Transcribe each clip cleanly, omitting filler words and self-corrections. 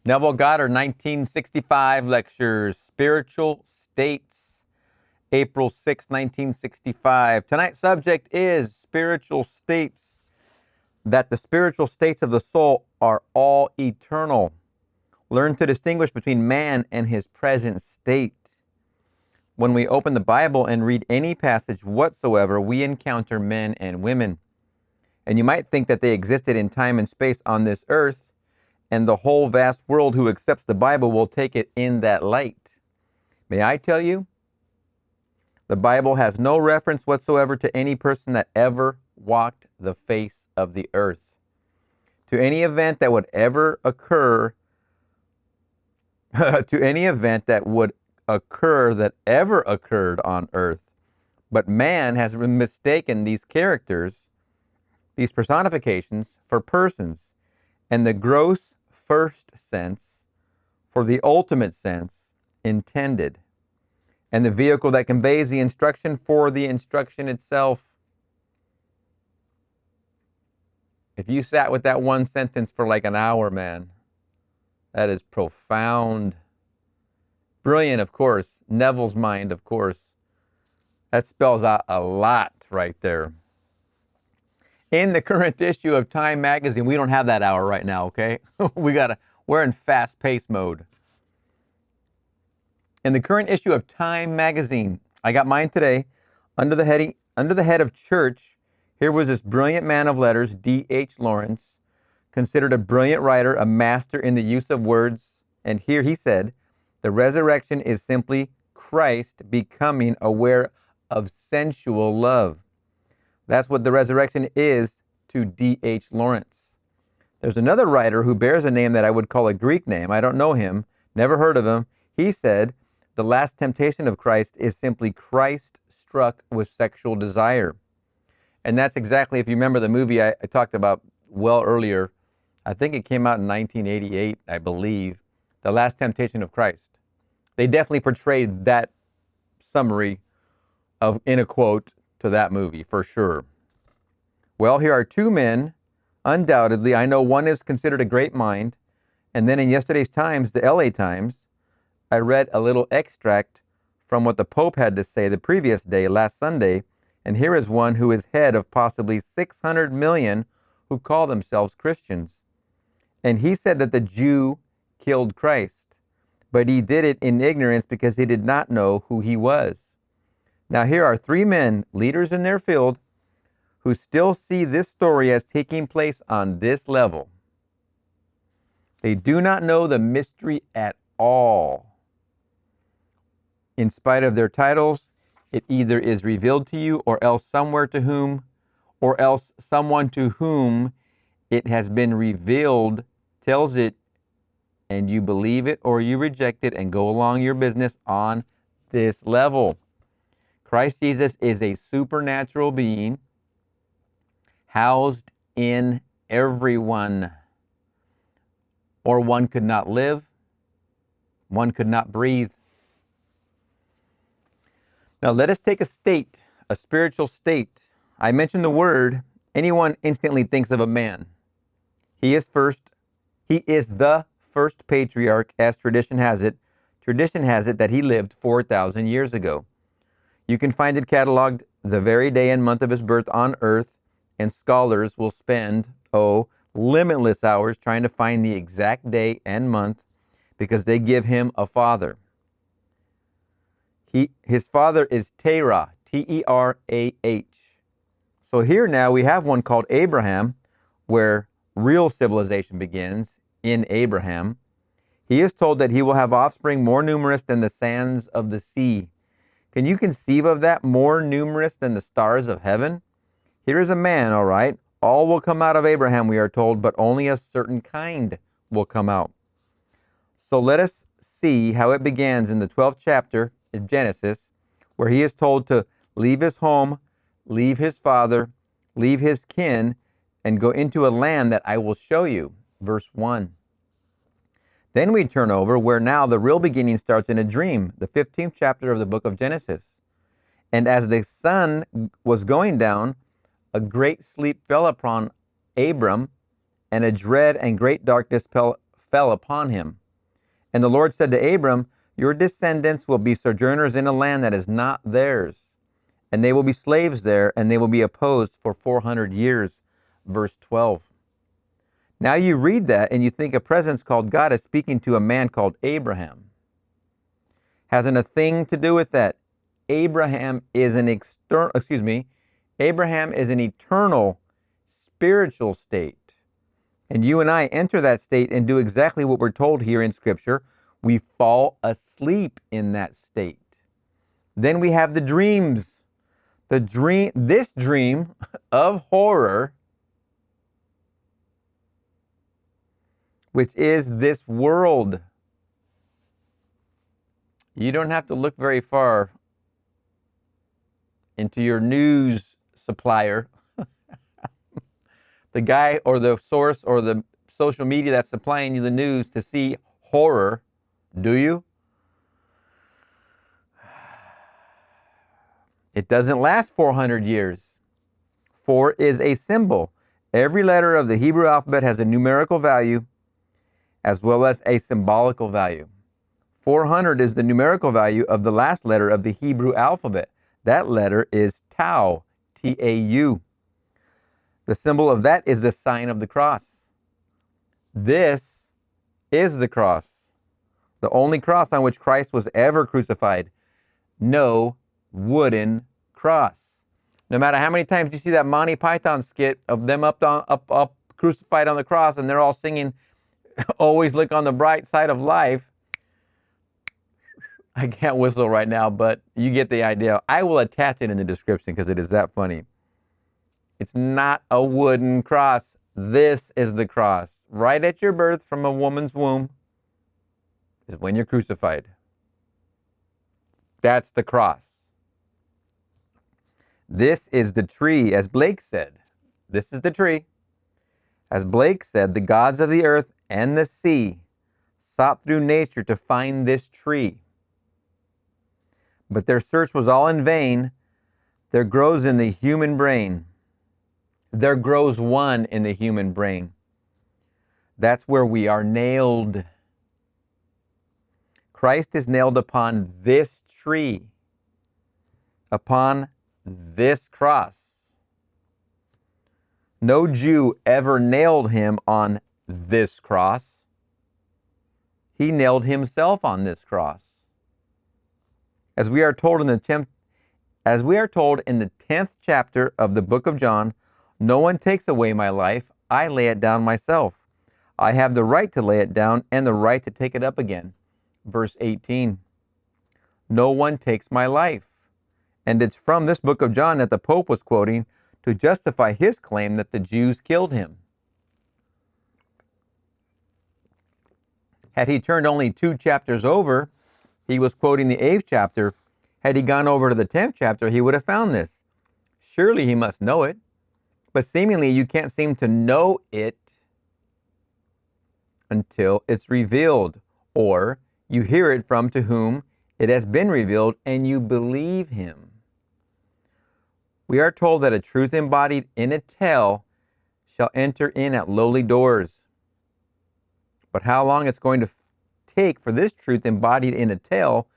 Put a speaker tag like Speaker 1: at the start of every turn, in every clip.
Speaker 1: Neville Goddard, 1965 lectures, Spiritual States, April 6, 1965. Tonight's subject is spiritual states, that the spiritual states of the soul are all eternal. Learn to distinguish between man and his present state. When we open the Bible and read any passage whatsoever, we encounter men and women. And you might think that they existed in time and space on this earth, and the whole vast world who accepts the Bible will take it in that light. May I tell you, the Bible has no reference whatsoever to any person that ever walked the face of the earth, to any event that would ever occur, to any event that would occur that ever occurred on earth. But man has mistaken these characters, these personifications, for persons, and the gross first sense for the ultimate sense intended, and the vehicle that conveys the instruction for the instruction itself. If you sat with that one sentence for like an hour, man, that is profound. Brilliant, of course. Neville's mind, of course. That spells out a lot right there. In the current issue of Time magazine, we don't have that hour right now, okay? We're in fast-paced mode. In the current issue of Time magazine, I got mine today, under the head of church, here was this brilliant man of letters, D.H. Lawrence, considered a brilliant writer, a master in the use of words, and here he said, the resurrection is simply Christ becoming aware of sensual love. That's what the resurrection is to D.H. Lawrence. There's another writer who bears a name that I would call a Greek name. I don't know him, never heard of him. He said, the last temptation of Christ is simply Christ struck with sexual desire. And that's exactly, if you remember the movie I talked about well earlier, I think it came out in 1988, I believe, The Last Temptation of Christ. They definitely portrayed that summary in a quote to that movie, for sure. Well, here are two men, undoubtedly. I know one is considered a great mind. And then in yesterday's Times, the LA Times, I read a little extract from what the Pope had to say the previous day, last Sunday. And here is one who is head of possibly 600 million who call themselves Christians. And he said that the Jew killed Christ, but he did it in ignorance because he did not know who he was. Now here are three men, leaders in their field, who still see this story as taking place on this level. They do not know the mystery at all. In spite of their titles, it either is revealed to you or else someone to whom it has been revealed tells it, and you believe it or you reject it and go along your business on this level. Christ Jesus is a supernatural being housed in everyone. Or one could not live, one could not breathe. Now let us take a state, a spiritual state. I mentioned the word, anyone instantly thinks of a man. He is the first patriarch, as tradition has it. Tradition has it that he lived 4,000 years ago. You can find it cataloged the very day and month of his birth on earth, and scholars will spend, limitless hours trying to find the exact day and month because they give him a father. His father is Terah, Terah. So here now we have one called Abraham, where real civilization begins in Abraham. He is told that he will have offspring more numerous than the sands of the sea. Can you conceive of that? More numerous than the stars of heaven? Here is a man, all right. All will come out of Abraham, we are told, but only a certain kind will come out. So let us see how it begins in the 12th chapter of Genesis, where he is told to leave his home, leave his father, leave his kin, and go into a land that I will show you. Verse 1. Then we turn over where now the real beginning starts in a dream, the 15th chapter of the book of Genesis. And as the sun was going down, a great sleep fell upon Abram, and a dread and great darkness fell upon him. And the Lord said to Abram, your descendants will be sojourners in a land that is not theirs, and they will be slaves there, and they will be opposed for 400 years. Verse 12. Now you read that, and you think a presence called God is speaking to a man called Abraham. Hasn't a thing to do with that. Abraham is an eternal spiritual state. And you and I enter that state and do exactly what we're told here in Scripture. We fall asleep in that state. Then we have the dreams. This dream of horror, which is this world. You don't have to look very far into your news supplier, the guy or the source or the social media that's supplying you the news, to see horror, do you? It doesn't last 400 years. 4 is a symbol. Every letter of the Hebrew alphabet has a numerical value as well as a symbolical value. 400 is the numerical value of the last letter of the Hebrew alphabet. That letter is Tau, T-A-U. The symbol of that is the sign of the cross. This is the cross, the only cross on which Christ was ever crucified. No wooden cross. No matter how many times you see that Monty Python skit of them up crucified on the cross, and they're all singing, always look on the bright side of life. I can't whistle right now, but you get the idea. I will attach it in the description because it is that funny. It's not a wooden cross. This is the cross. Right at your birth from a woman's womb is when you're crucified. That's the cross. This is the tree, as Blake said. This is the tree. As Blake said, the gods of the earth and the sea sought through nature to find this tree. But their search was all in vain. There grows in the human brain. There grows one in the human brain. That's where we are nailed. Christ is nailed upon this tree, upon this cross. No Jew ever nailed him on this cross. He nailed himself on this cross. As we are told in the 10th chapter of the book of John, no one takes away my life. I lay it down myself. I have the right to lay it down and the right to take it up again. Verse 18. No one takes my life. And it's from this book of John that the Pope was quoting to justify his claim that the Jews killed him. Had he turned only 2 chapters over, he was quoting the 8th chapter. Had he gone over to the 10th chapter, he would have found this. Surely he must know it. But seemingly you can't seem to know it until it's revealed, or you hear it from to whom it has been revealed and you believe him. We are told that a truth embodied in a tale shall enter in at lowly doors. But how long it's going to take for this truth embodied in a tale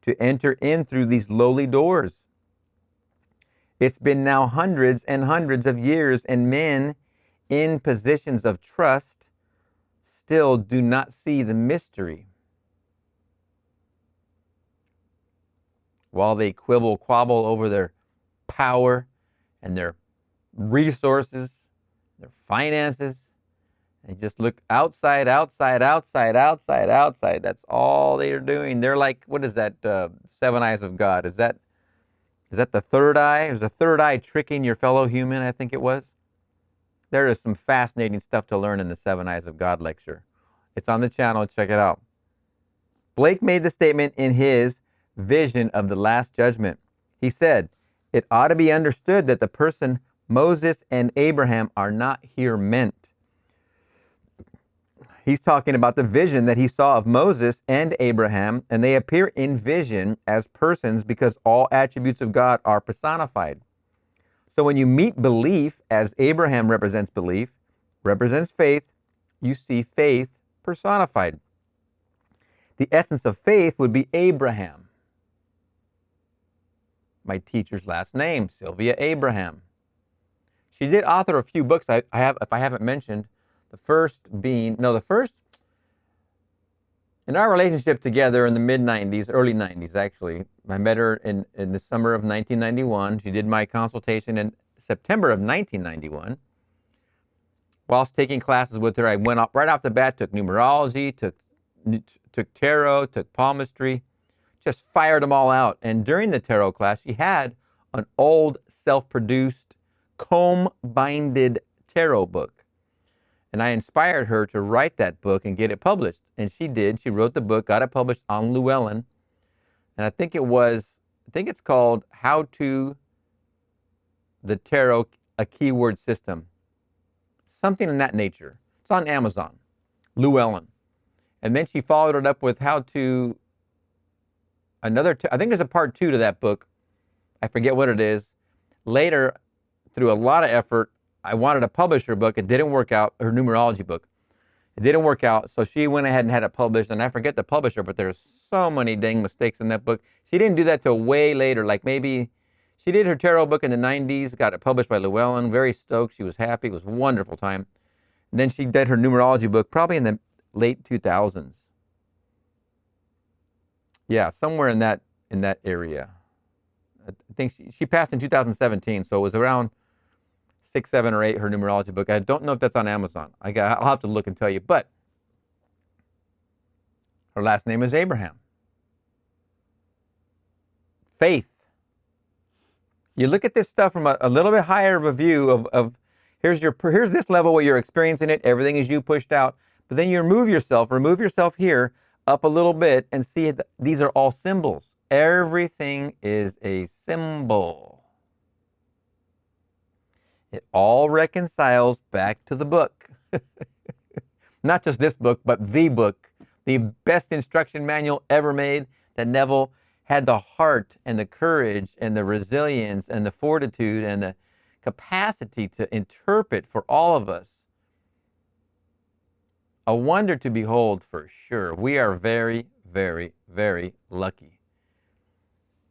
Speaker 1: to enter in through these lowly doors? It's been now hundreds and hundreds of years, and men in positions of trust still do not see the mystery. While they quabble over their power and their resources, their finances, and just look outside. That's all they are doing. They're like, what is that, 7 eyes of God? Is that the third eye? Is the third eye tricking your fellow human, I think it was? There is some fascinating stuff to learn in the 7 eyes of God lecture. It's on the channel. Check it out. Blake made the statement in his vision of the Last Judgment. He said, it ought to be understood that the person Moses and Abraham are not here meant. He's talking about the vision that he saw of Moses and Abraham, and they appear in vision as persons because all attributes of God are personified. So when you meet belief, as Abraham represents belief, represents faith, you see faith personified. The essence of faith would be Abraham. My teacher's last name, Sylvia Abraham. She did author a few books if I haven't mentioned. The first, in our relationship together in the mid-90s, early 90s actually. I met her in the summer of 1991. She did my consultation in September of 1991. Whilst taking classes with her, I went up right off the bat, took numerology, took tarot, took palmistry, just fired them all out. And during the tarot class, she had an old self-produced comb-binded tarot book. And I inspired her to write that book and get it published. And she did. She wrote the book, got it published on Llewellyn. And I think it's called How to the Tarot, a Keyword System. Something in that nature. It's on Amazon, Llewellyn. And then she followed it up with how to, I think there's a part 2 to that book. I forget what it is. Later, through a lot of effort, I wanted to publish her book. It didn't work out, her numerology book. It didn't work out, so she went ahead and had it published, and I forget the publisher, but there's so many dang mistakes in that book. She didn't do that till way later, like maybe she did her tarot book in the 90s, got it published by Llewellyn, very stoked, she was happy, it was a wonderful time. And then she did her numerology book probably in the late 2000s. Yeah, somewhere in that area. I think she passed in 2017, so it was around 6, 7, or 8, her numerology book. I don't know if that's on Amazon. I'll have to look and tell you. But her last name is Abraham. Faith. You look at this stuff from a little bit higher of a view of here's this level where you're experiencing it. Everything is you pushed out. But then you remove yourself here up a little bit and see these are all symbols. Everything is a symbol. It all reconciles back to the book. Not just this book, but the book. The best instruction manual ever made, that Neville had the heart and the courage and the resilience and the fortitude and the capacity to interpret for all of us. A wonder to behold for sure. We are very, very, very lucky.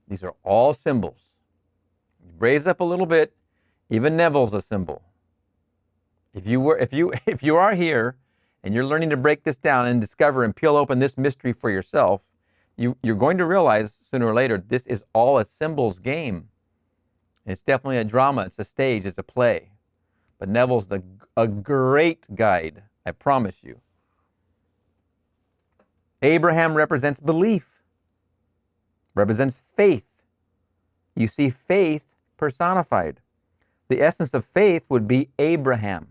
Speaker 1: These are all symbols. Raise up a little bit. Even Neville's a symbol. If you are here and you're learning to break this down and discover and peel open this mystery for yourself, you're going to realize sooner or later this is all a symbols game. It's definitely a drama. It's a stage. It's a play. But Neville's a great guide. I promise you. Abraham represents belief, represents faith. You see faith personified. The essence of faith would be Abraham.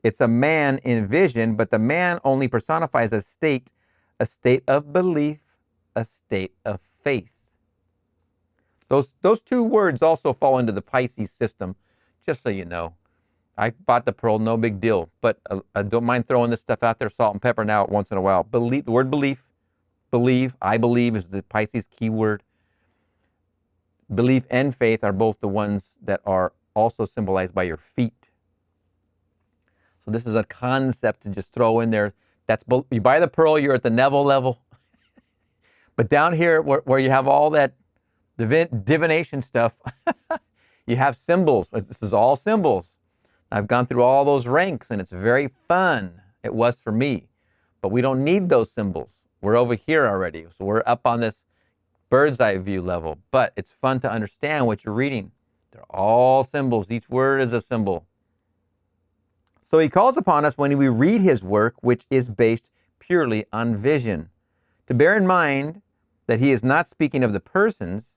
Speaker 1: It's a man in vision, but the man only personifies a state of belief, a state of faith. Those two words also fall into the Pisces system, just so you know. I bought the pearl, no big deal, but I don't mind throwing this stuff out there, salt and pepper now once in a while. The word believe, I believe is the Pisces key word. Belief and faith are both the ones that are also symbolized by your feet. So this is a concept to just throw in there. You buy the pearl, you're at the Neville level. But down here where you have all that divination stuff, you have symbols. This is all symbols. I've gone through all those ranks and it's very fun. It was for me. But we don't need those symbols. We're over here already. So we're up on this bird's eye view level. But it's fun to understand what you're reading. They're all symbols. Each word is a symbol. So he calls upon us when we read his work, which is based purely on vision, to bear in mind that he is not speaking of the persons,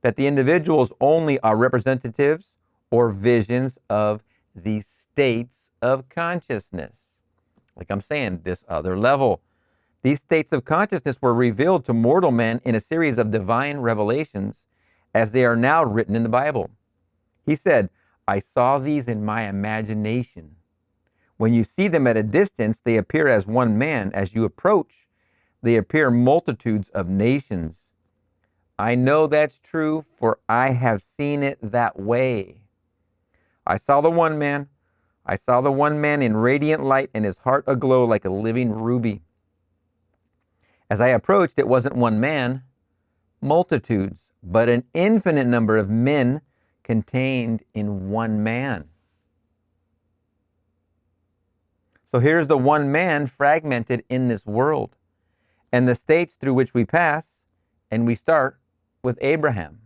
Speaker 1: that the individuals only are representatives or visions of the states of consciousness. Like I'm saying, this other level. These states of consciousness were revealed to mortal men in a series of divine revelations as they are now written in the Bible. He said, I saw these in my imagination. When you see them at a distance, they appear as one man. As you approach, they appear multitudes of nations. I know that's true, for I have seen it that way. I saw the one man. I saw the one man in radiant light and his heart aglow like a living ruby. As I approached, it wasn't one man, multitudes, but an infinite number of men contained in one man. So here's the one man fragmented in this world and the states through which we pass, and we start with Abraham.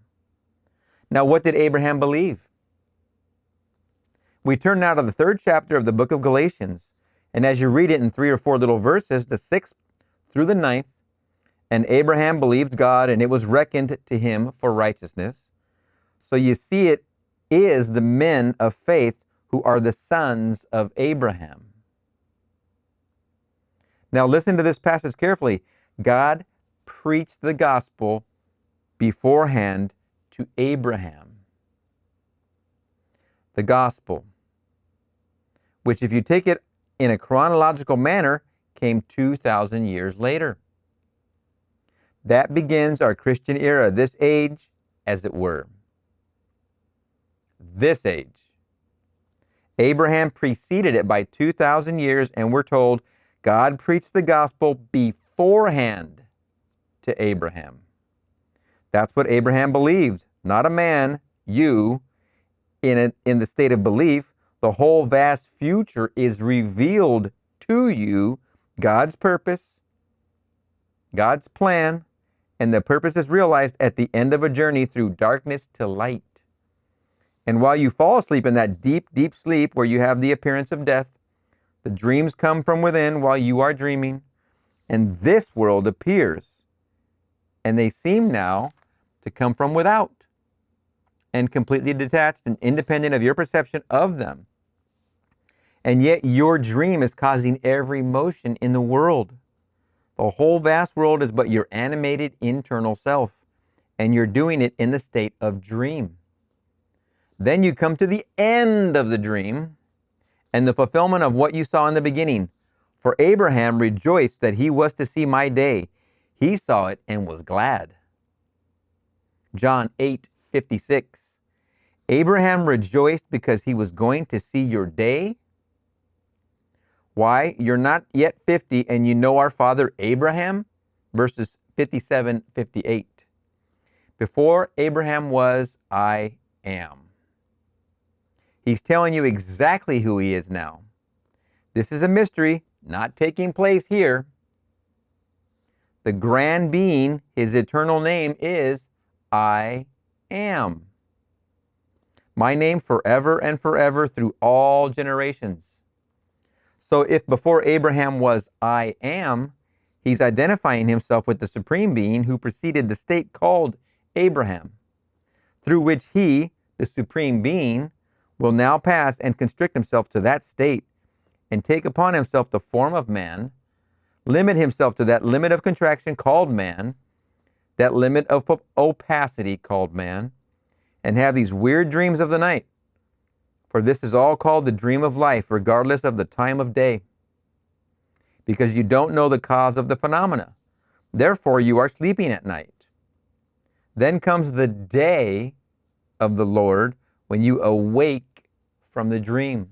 Speaker 1: Now, what did Abraham believe? We turn now to the 3rd chapter of the book of Galatians, and as you read it in 3 or 4 little verses, the 6th through the 9th, and Abraham believed God, and it was reckoned to him for righteousness. So you see, it is the men of faith who are the sons of Abraham. Now listen to this passage carefully. God preached the gospel beforehand to Abraham. The gospel, which if you take it in a chronological manner, came 2,000 years later. That begins our Christian era, this age, as it were. This age. Abraham preceded it by 2,000 years, and we're told God preached the gospel beforehand to Abraham. That's what Abraham believed, not a man, you, in the state of belief. The whole vast future is revealed to you, God's purpose, God's plan, and the purpose is realized at the end of a journey through darkness to light. And while you fall asleep in that deep, deep sleep where you have the appearance of death, the dreams come from within while you are dreaming, and this world appears. And they seem now to come from without and completely detached and independent of your perception of them. And yet your dream is causing every motion in the world. The whole vast world is but your animated internal self, and you're doing it in the state of dream. Then you come to the end of the dream and the fulfillment of what you saw in the beginning. For Abraham rejoiced that he was to see my day. He saw it and was glad. John 8:56. Abraham rejoiced because he was going to see your day. Why? You're not yet 50 and you know our father Abraham? Verses 57-58. Before Abraham was, I am. He's telling you exactly who he is now. This is a mystery, not taking place here. The grand being, his eternal name is I am. My name forever and forever through all generations. So if before Abraham was I am, he's identifying himself with the supreme being who preceded the state called Abraham, through which he, the supreme being, will now pass and constrict himself to that state and take upon himself the form of man, limit himself to that limit of contraction called man, that limit of opacity called man, and have these weird dreams of the night. For this is all called the dream of life, regardless of the time of day, because you don't know the cause of the phenomena. Therefore, you are sleeping at night. Then comes the day of the Lord when you awake from the dream.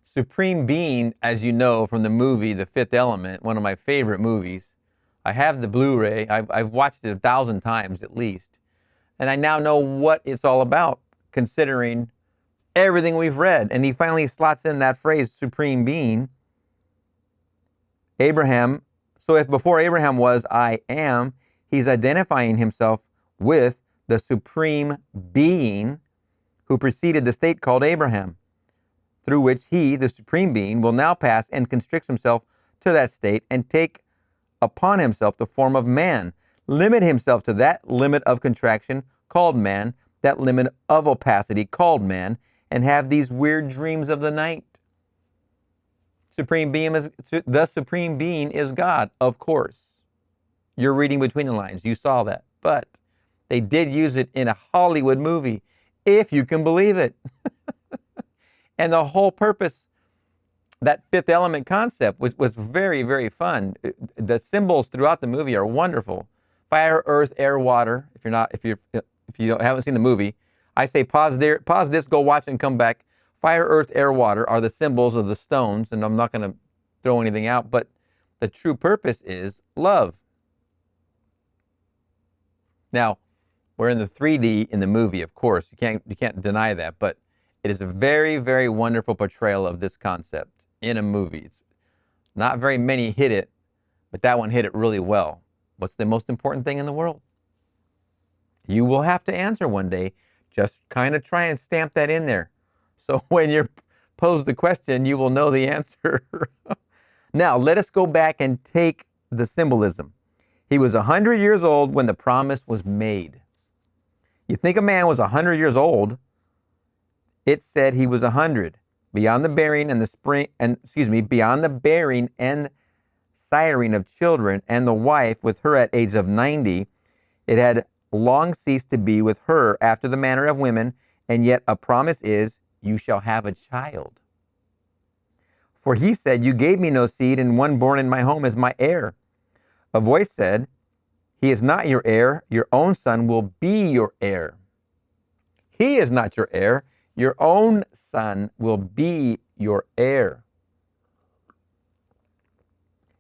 Speaker 1: Supreme Being, as you know from the movie The Fifth Element, one of my favorite movies. I have the Blu-ray. I've watched it 1,000 times at least. And I now know what it's all about, considering everything we've read. And he finally slots in that phrase, Supreme Being. Abraham, so if before Abraham was I am, he's identifying himself with the Supreme Being who preceded the state called Abraham, through which he, the Supreme Being, will now pass and constricts himself to that state and take upon himself the form of man, limit himself to that limit of contraction called man, that limit of opacity called man, and have these weird dreams of the night. The Supreme Being is God, of course. You're reading between the lines. You saw that. But they did use it in a Hollywood movie, if you can believe it. And the whole purpose, that Fifth Element concept, which was very, very fun. The symbols throughout the movie are wonderful. Fire, earth, air, water. If you haven't seen the movie, I say pause there, pause this, go watch and come back. Fire, earth, air, water are the symbols of the stones, and I'm not going to throw anything out, but the true purpose is love. Now, we're in the 3D in the movie, of course. You can't deny that, but it is a very, very wonderful portrayal of this concept in a movie. It's not very many hit it, but that one hit it really well. What's the most important thing in the world? You will have to answer one day. Just kind of try and stamp that in there. So when you're posed the question, you will know the answer. Now, let us go back and take the symbolism. He was 100 years old when the promise was made. You think a man was 100 years old? It said he was 100, beyond the bearing and beyond the bearing and siring of children, and the wife with her at age of 90. It had long ceased to be with her after the manner of women, and yet a promise is, you shall have a child. For he said, you gave me no seed, and one born in my home is my heir. A voice said, he is not your heir, your own son will be your heir. He is not your heir, your own son will be your heir.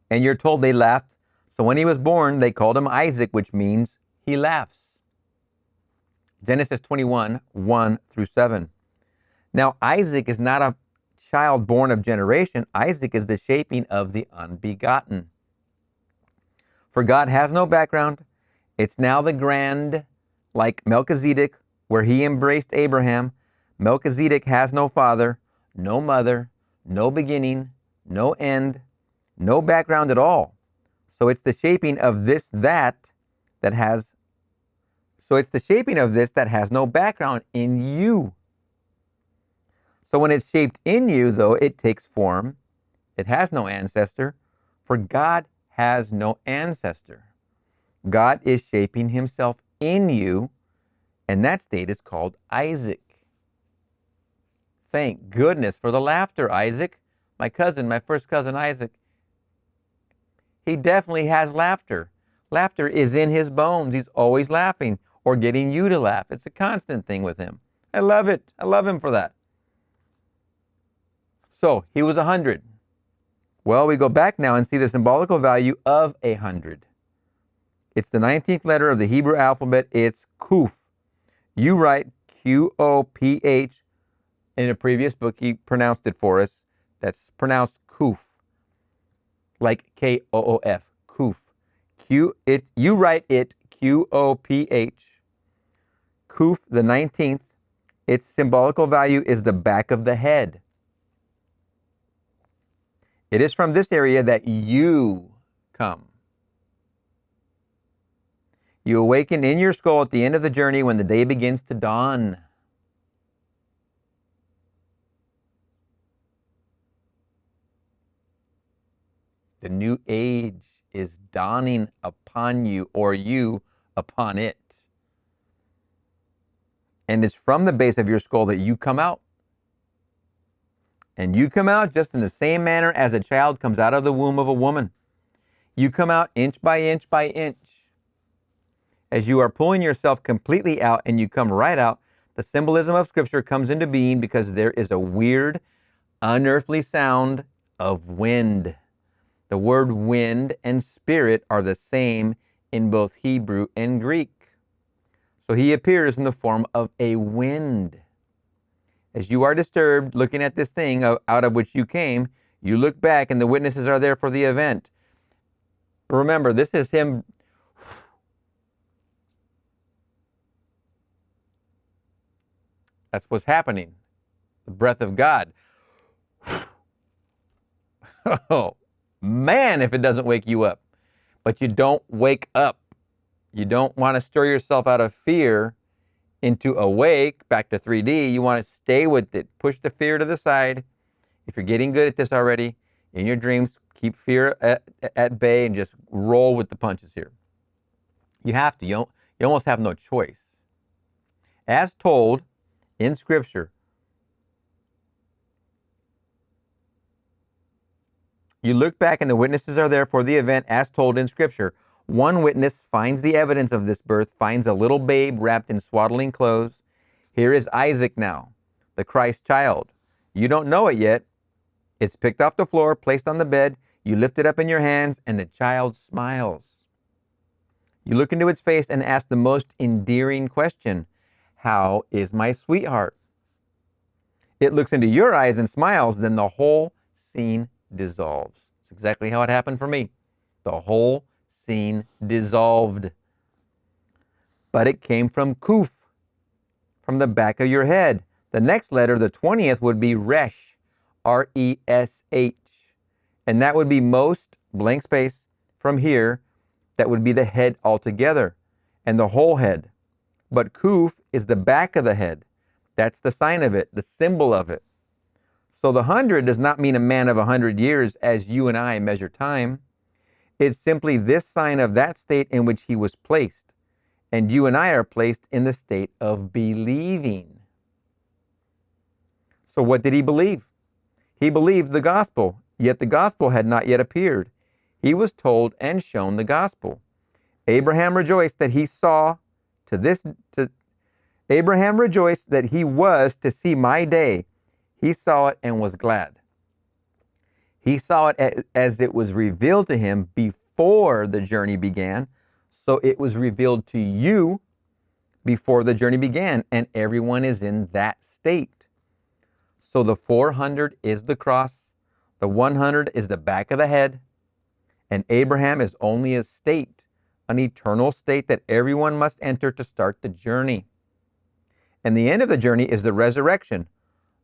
Speaker 1: And you're told they laughed. So when he was born, they called him Isaac, which means he laughs. Genesis 21, 1 through 7. Now, Isaac is not a child born of generation. Isaac is the shaping of the unbegotten. For God has no background. It's now the grand, like Melchizedek, where he embraced Abraham. Melchizedek has no father, no mother, no beginning, no end, no background at all. So it's the shaping of this that has no background in you. So when it's shaped in you, though, it takes form. It has no ancestor, for God has no ancestor. God is shaping himself in you, and that state is called Isaac. Thank goodness for the laughter, Isaac. My first cousin Isaac, he definitely has laughter. Laughter is in his bones. He's always laughing or getting you to laugh. It's a constant thing with him. I love it. I love him for that. So he was 100. Well, we go back now and see the symbolical value of 100. It's the 19th letter of the Hebrew alphabet. It's Kuf. You write Q-O-P-H. In a previous book, he pronounced it for us. That's pronounced Kuf, like K-O-O-F, Kuf. You write it Q-O-P-H. Kuf, the 19th. Its symbolical value is the back of the head. It is from this area that you come. You awaken in your skull at the end of the journey when the day begins to dawn. The new age is dawning upon you, or you upon it. And it's from the base of your skull that you come out. And you come out just in the same manner as a child comes out of the womb of a woman. You come out inch by inch by inch. As you are pulling yourself completely out and you come right out, the symbolism of Scripture comes into being because there is a weird, unearthly sound of wind. The word wind and spirit are the same in both Hebrew and Greek. So he appears in the form of a wind. As you are disturbed looking at this thing out of which you came, you look back and the witnesses are there for the event. Remember, this is him. That's what's happening. The breath of God. Oh, man, if it doesn't wake you up. But you don't wake up. You don't want to stir yourself out of fear into awake, back to 3D. You want to stay with it. Push the fear to the side. If you're getting good at this already, in your dreams, keep fear at bay and just roll with the punches here. You have to. You almost have no choice. As told in Scripture, you look back and the witnesses are there for the event as told in Scripture. One witness finds the evidence of this birth, finds a little babe wrapped in swaddling clothes. Here is Isaac now, the Christ child. You don't know it yet. It's picked off the floor, placed on the bed. You lift it up in your hands, and the child smiles. You look into its face and ask the most endearing question, how is my sweetheart? It looks into your eyes and smiles, then the whole scene dissolves. It's exactly how it happened for me. The whole scene dissolved. But it came from Kuf, from the back of your head. The next letter, the 20th, would be Resh, R-E-S-H. And that would be most, blank space, from here, that would be the head altogether, and the whole head. But Kuf is the back of the head. That's the sign of it, the symbol of it. So the 100 does not mean a man of 100 years as you and I measure time. It's simply this sign of that state in which he was placed. And you and I are placed in the state of believing. So what did he believe? He believed the gospel, yet the gospel had not yet appeared. He was told and shown the gospel. Abraham rejoiced that he Abraham rejoiced that he was to see my day. He saw it and was glad. He saw it as it was revealed to him before the journey began. So it was revealed to you before the journey began, and everyone is in that state. So the 400 is the cross, the 100 is the back of the head, and Abraham is only a state, an eternal state that everyone must enter to start the journey. And the end of the journey is the resurrection,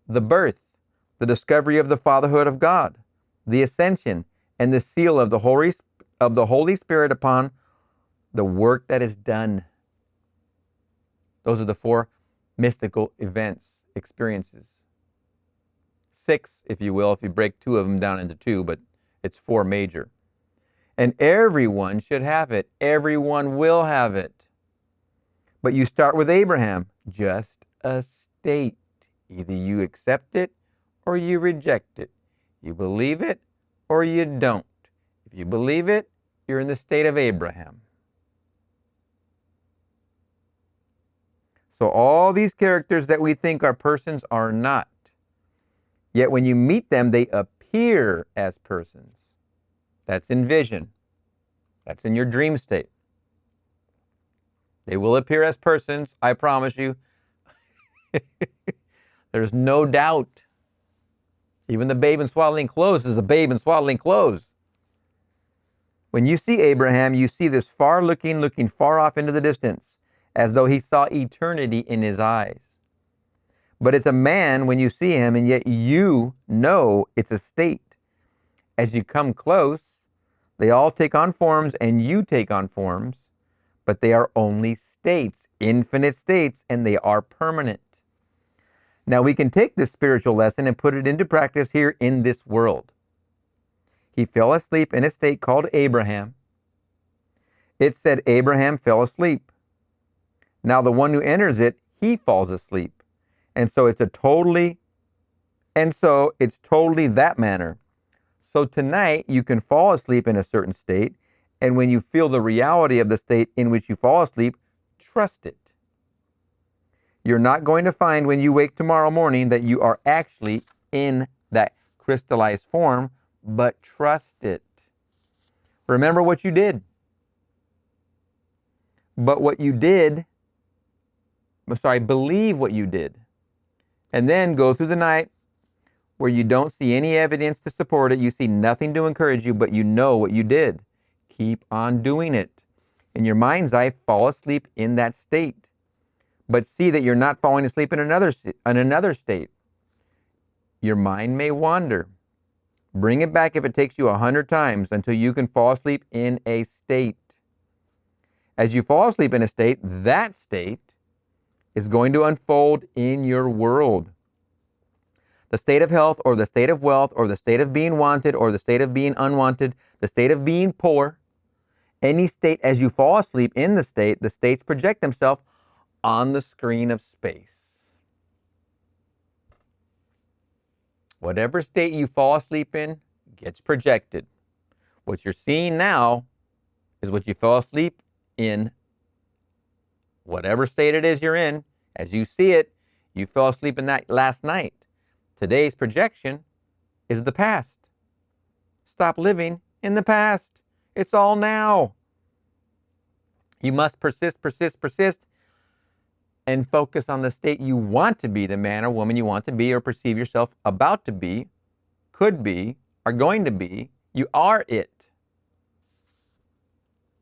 Speaker 1: the birth, the discovery of the fatherhood of God, the ascension, and the seal of the Holy Spirit upon the work that is done. Those are the 4 mystical events, experiences. 6, if you will, if you break 2 of them down into 2, but it's 4 major. And everyone should have it. Everyone will have it. But you start with Abraham, just a state. Either you accept it or you reject it. You believe it or you don't. If you believe it, you're in the state of Abraham. So all these characters that we think are persons are not. Yet when you meet them, they appear as persons. That's in vision. That's in your dream state. They will appear as persons, I promise you. There's no doubt. Even the babe in swaddling clothes is a babe in swaddling clothes. When you see Abraham, you see this looking far off into the distance, as though he saw eternity in his eyes. But it's a man when you see him, and yet you know it's a state. As you come close, they all take on forms, and you take on forms, but they are only states, infinite states, and they are permanent. Now we can take this spiritual lesson and put it into practice here in this world. He fell asleep in a state called Abraham. It said Abraham fell asleep. Now the one who enters it, he falls asleep. And so it's totally that manner. So tonight you can fall asleep in a certain state, and when you feel the reality of the state in which you fall asleep, trust it. You're not going to find when you wake tomorrow morning that you are actually in that crystallized form, but trust it. Remember what you did. Believe what you did. And then go through the night where you don't see any evidence to support it. You see nothing to encourage you, but you know what you did. Keep on doing it. In your mind's eye, fall asleep in that state. But see that you're not falling asleep in another state. Your mind may wander. Bring it back if it takes you 100 times until you can fall asleep in a state. As you fall asleep in a state, that state is going to unfold in your world. The state of health, or the state of wealth, or the state of being wanted, or the state of being unwanted, the state of being poor, any state, as you fall asleep in the states project themselves on the screen of space. Whatever state you fall asleep in gets projected. What you're seeing now is what you fell asleep in. Whatever state it is you're in, as you see it, You fell asleep in that last night. Today's projection is the past. Stop living in the past. It's all now. You must persist, persist, persist, and focus on the state you want to be, the man or woman you want to be or perceive yourself about to be, could be, are going to be. You are it.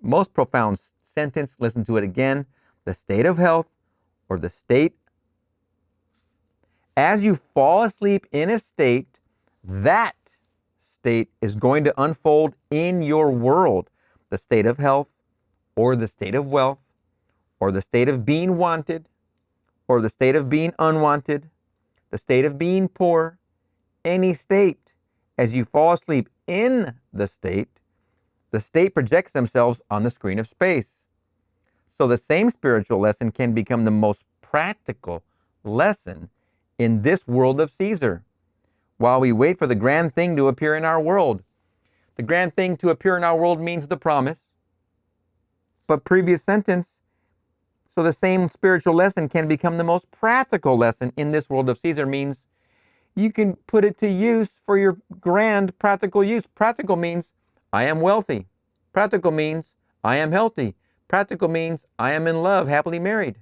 Speaker 1: Most profound sentence, listen to it again. The state of health or the state, as you fall asleep in a state, that state is going to unfold in your world. The state of health or the state of wealth or the state of being wanted or the state of being unwanted, the state of being poor, any state, as you fall asleep in the state projects themselves on the screen of space. So the same spiritual lesson can become the most practical lesson in this world of Caesar, while we wait for the grand thing to appear in our world. The grand thing to appear in our world means the promise. But previous sentence, so the same spiritual lesson can become the most practical lesson in this world of Caesar means you can put it to use for your grand practical use. Practical means I am wealthy. Practical means I am healthy. Practical means I am in love, happily married.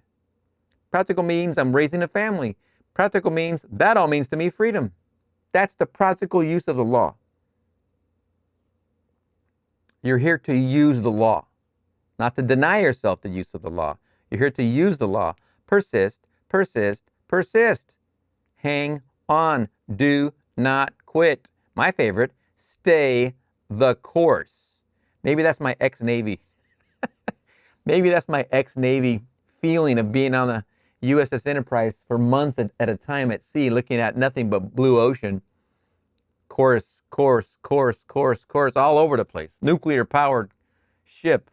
Speaker 1: Practical means I'm raising a family. Practical means that all means to me freedom. That's the practical use of the law. You're here to use the law, not to deny yourself the use of the law. You're here to use the law. Persist, persist, persist. Hang on. Do not quit. My favorite, stay the course. Maybe that's my ex-Navy. Maybe that's my ex-Navy feeling of being on the USS Enterprise for months at a time at sea, looking at nothing but blue ocean. Course, course, course, course, course, all over the place. Nuclear-powered ship.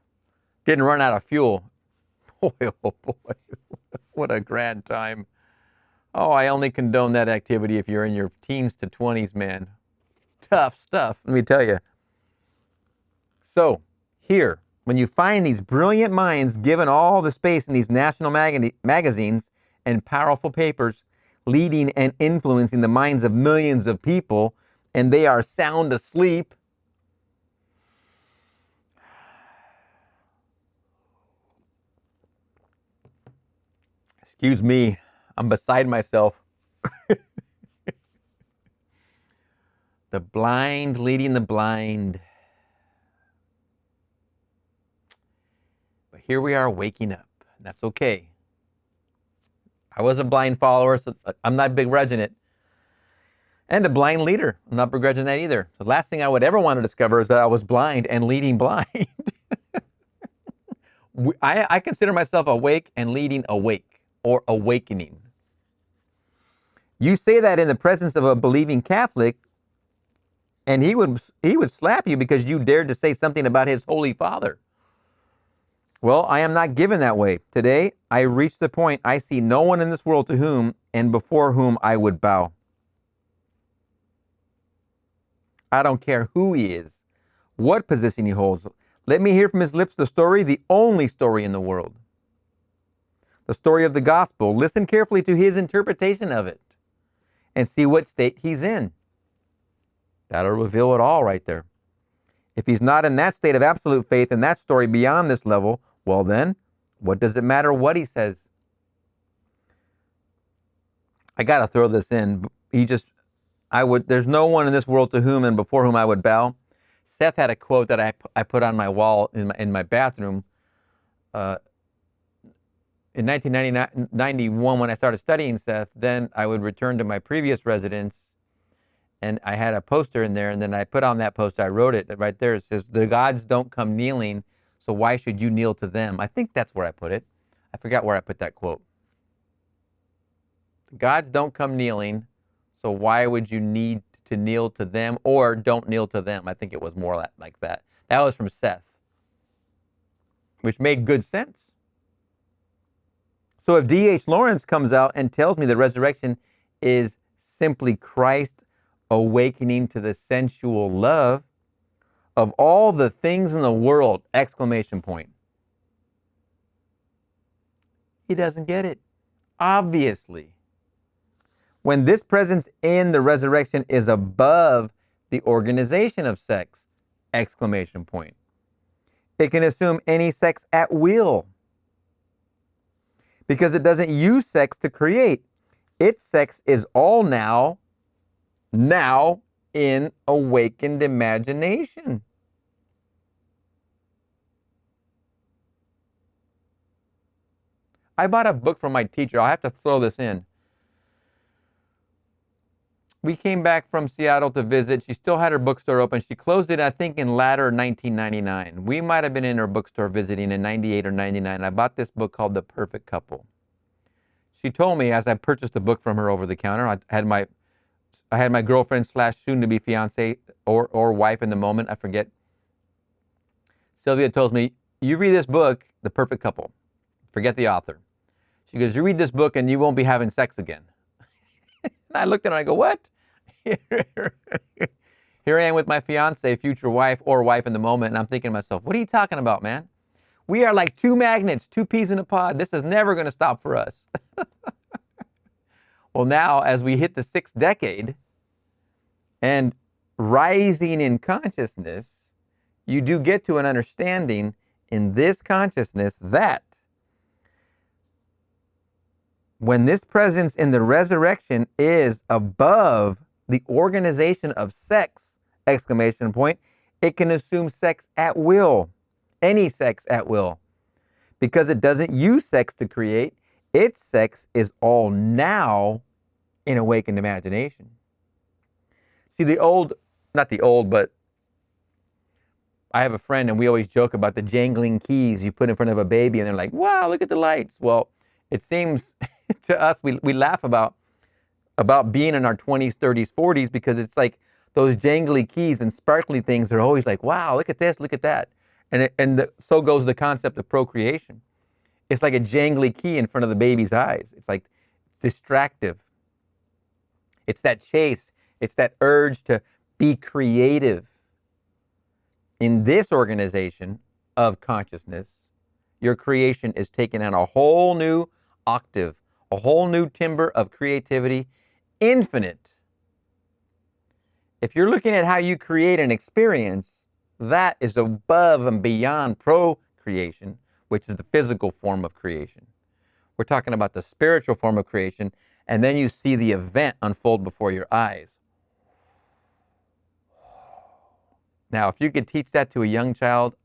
Speaker 1: Didn't run out of fuel. Boy, oh boy, what a grand time. Oh, I only condone that activity if you're in your teens to 20s, man. Tough stuff, let me tell you. So, here, when you find these brilliant minds given all the space in these national magazines and powerful papers, leading and influencing the minds of millions of people, and they are sound asleep, excuse me, I'm beside myself. The blind leading the blind. But here we are waking up. That's okay. I was a blind follower, so I'm not begrudging it. And a blind leader. I'm not begrudging that either. The last thing I would ever want to discover is that I was blind and leading blind. I consider myself awake and leading awake, or awakening. You say that in the presence of a believing Catholic, and he would slap you because you dared to say something about his Holy Father. Well, I am not given that way. Today, I reach the point I see no one in this world to whom and before whom I would bow. I don't care who he is, what position he holds. Let me hear from his lips the story, the only story in the world. The story of the gospel. Listen carefully to his interpretation of it and see what state he's in. That'll reveal it all right there. If he's not in that state of absolute faith in that story beyond this level, well then, what does it matter what he says? I got to throw this in. There's no one in this world to whom and before whom I would bow. Seth had a quote that I put on my wall in my bathroom. In 1991, when I started studying Seth, then I would return to my previous residence, and I had a poster in there, and then I put on that poster, I wrote it right there. It says, "The gods don't come kneeling, so why should you kneel to them?" I think that's where I put it. I forgot where I put that quote. The gods don't come kneeling, so why would you need to kneel to them, or don't kneel to them? I think it was more like that. That was from Seth, which made good sense. So if D.H. Lawrence comes out and tells me the resurrection is simply Christ awakening to the sensual love of all the things in the world, exclamation point. He doesn't get it, obviously. When this presence in the resurrection is above the organization of sex, exclamation point. It can assume any sex at will because it doesn't use sex to create. Its sex is all now in awakened imagination. I bought a book from my teacher. I'll have to throw this in. We came back from Seattle to visit. She still had her bookstore open. She closed it, I think, in latter 1999. We might have been in her bookstore visiting in 98 or 99. I bought this book called The Perfect Couple. She told me as I purchased the book from her over the counter, I had my girlfriend / soon-to-be fiance or wife in the moment, I forget. Sylvia tells me, you read this book, The Perfect Couple. Forget the author. She goes, you read this book and you won't be having sex again. And I looked at her and I go, what? Here I am with my fiance, future wife, or wife in the moment, and I'm thinking to myself, what are you talking about, man? We are like two magnets, two peas in a pod. This is never going to stop for us. Well, now, as we hit the 6th decade and rising in consciousness, you do get to an understanding in this consciousness that when this presence in the resurrection is above the organization of sex, exclamation point, it can assume sex at will, any sex at will. Because it doesn't use sex to create, its sex is all now in awakened imagination. See, but I have a friend and we always joke about the jangling keys you put in front of a baby and they're like, wow, look at the lights. Well, it seems to us, we laugh about being in our 20s, 30s, 40s, because it's like those jangly keys and sparkly things are always like, wow, look at this, look at that. So goes the concept of procreation. It's like a jangly key in front of the baby's eyes. It's like distractive. It's that chase. It's that urge to be creative. In this organization of consciousness, your creation is taken on a whole new octave, a whole new timbre of creativity, infinite. If you're looking at how you create an experience, that is above and beyond procreation, which is the physical form of creation. We're talking about the spiritual form of creation, and then you see the event unfold before your eyes. Now, if you could teach that to a young child,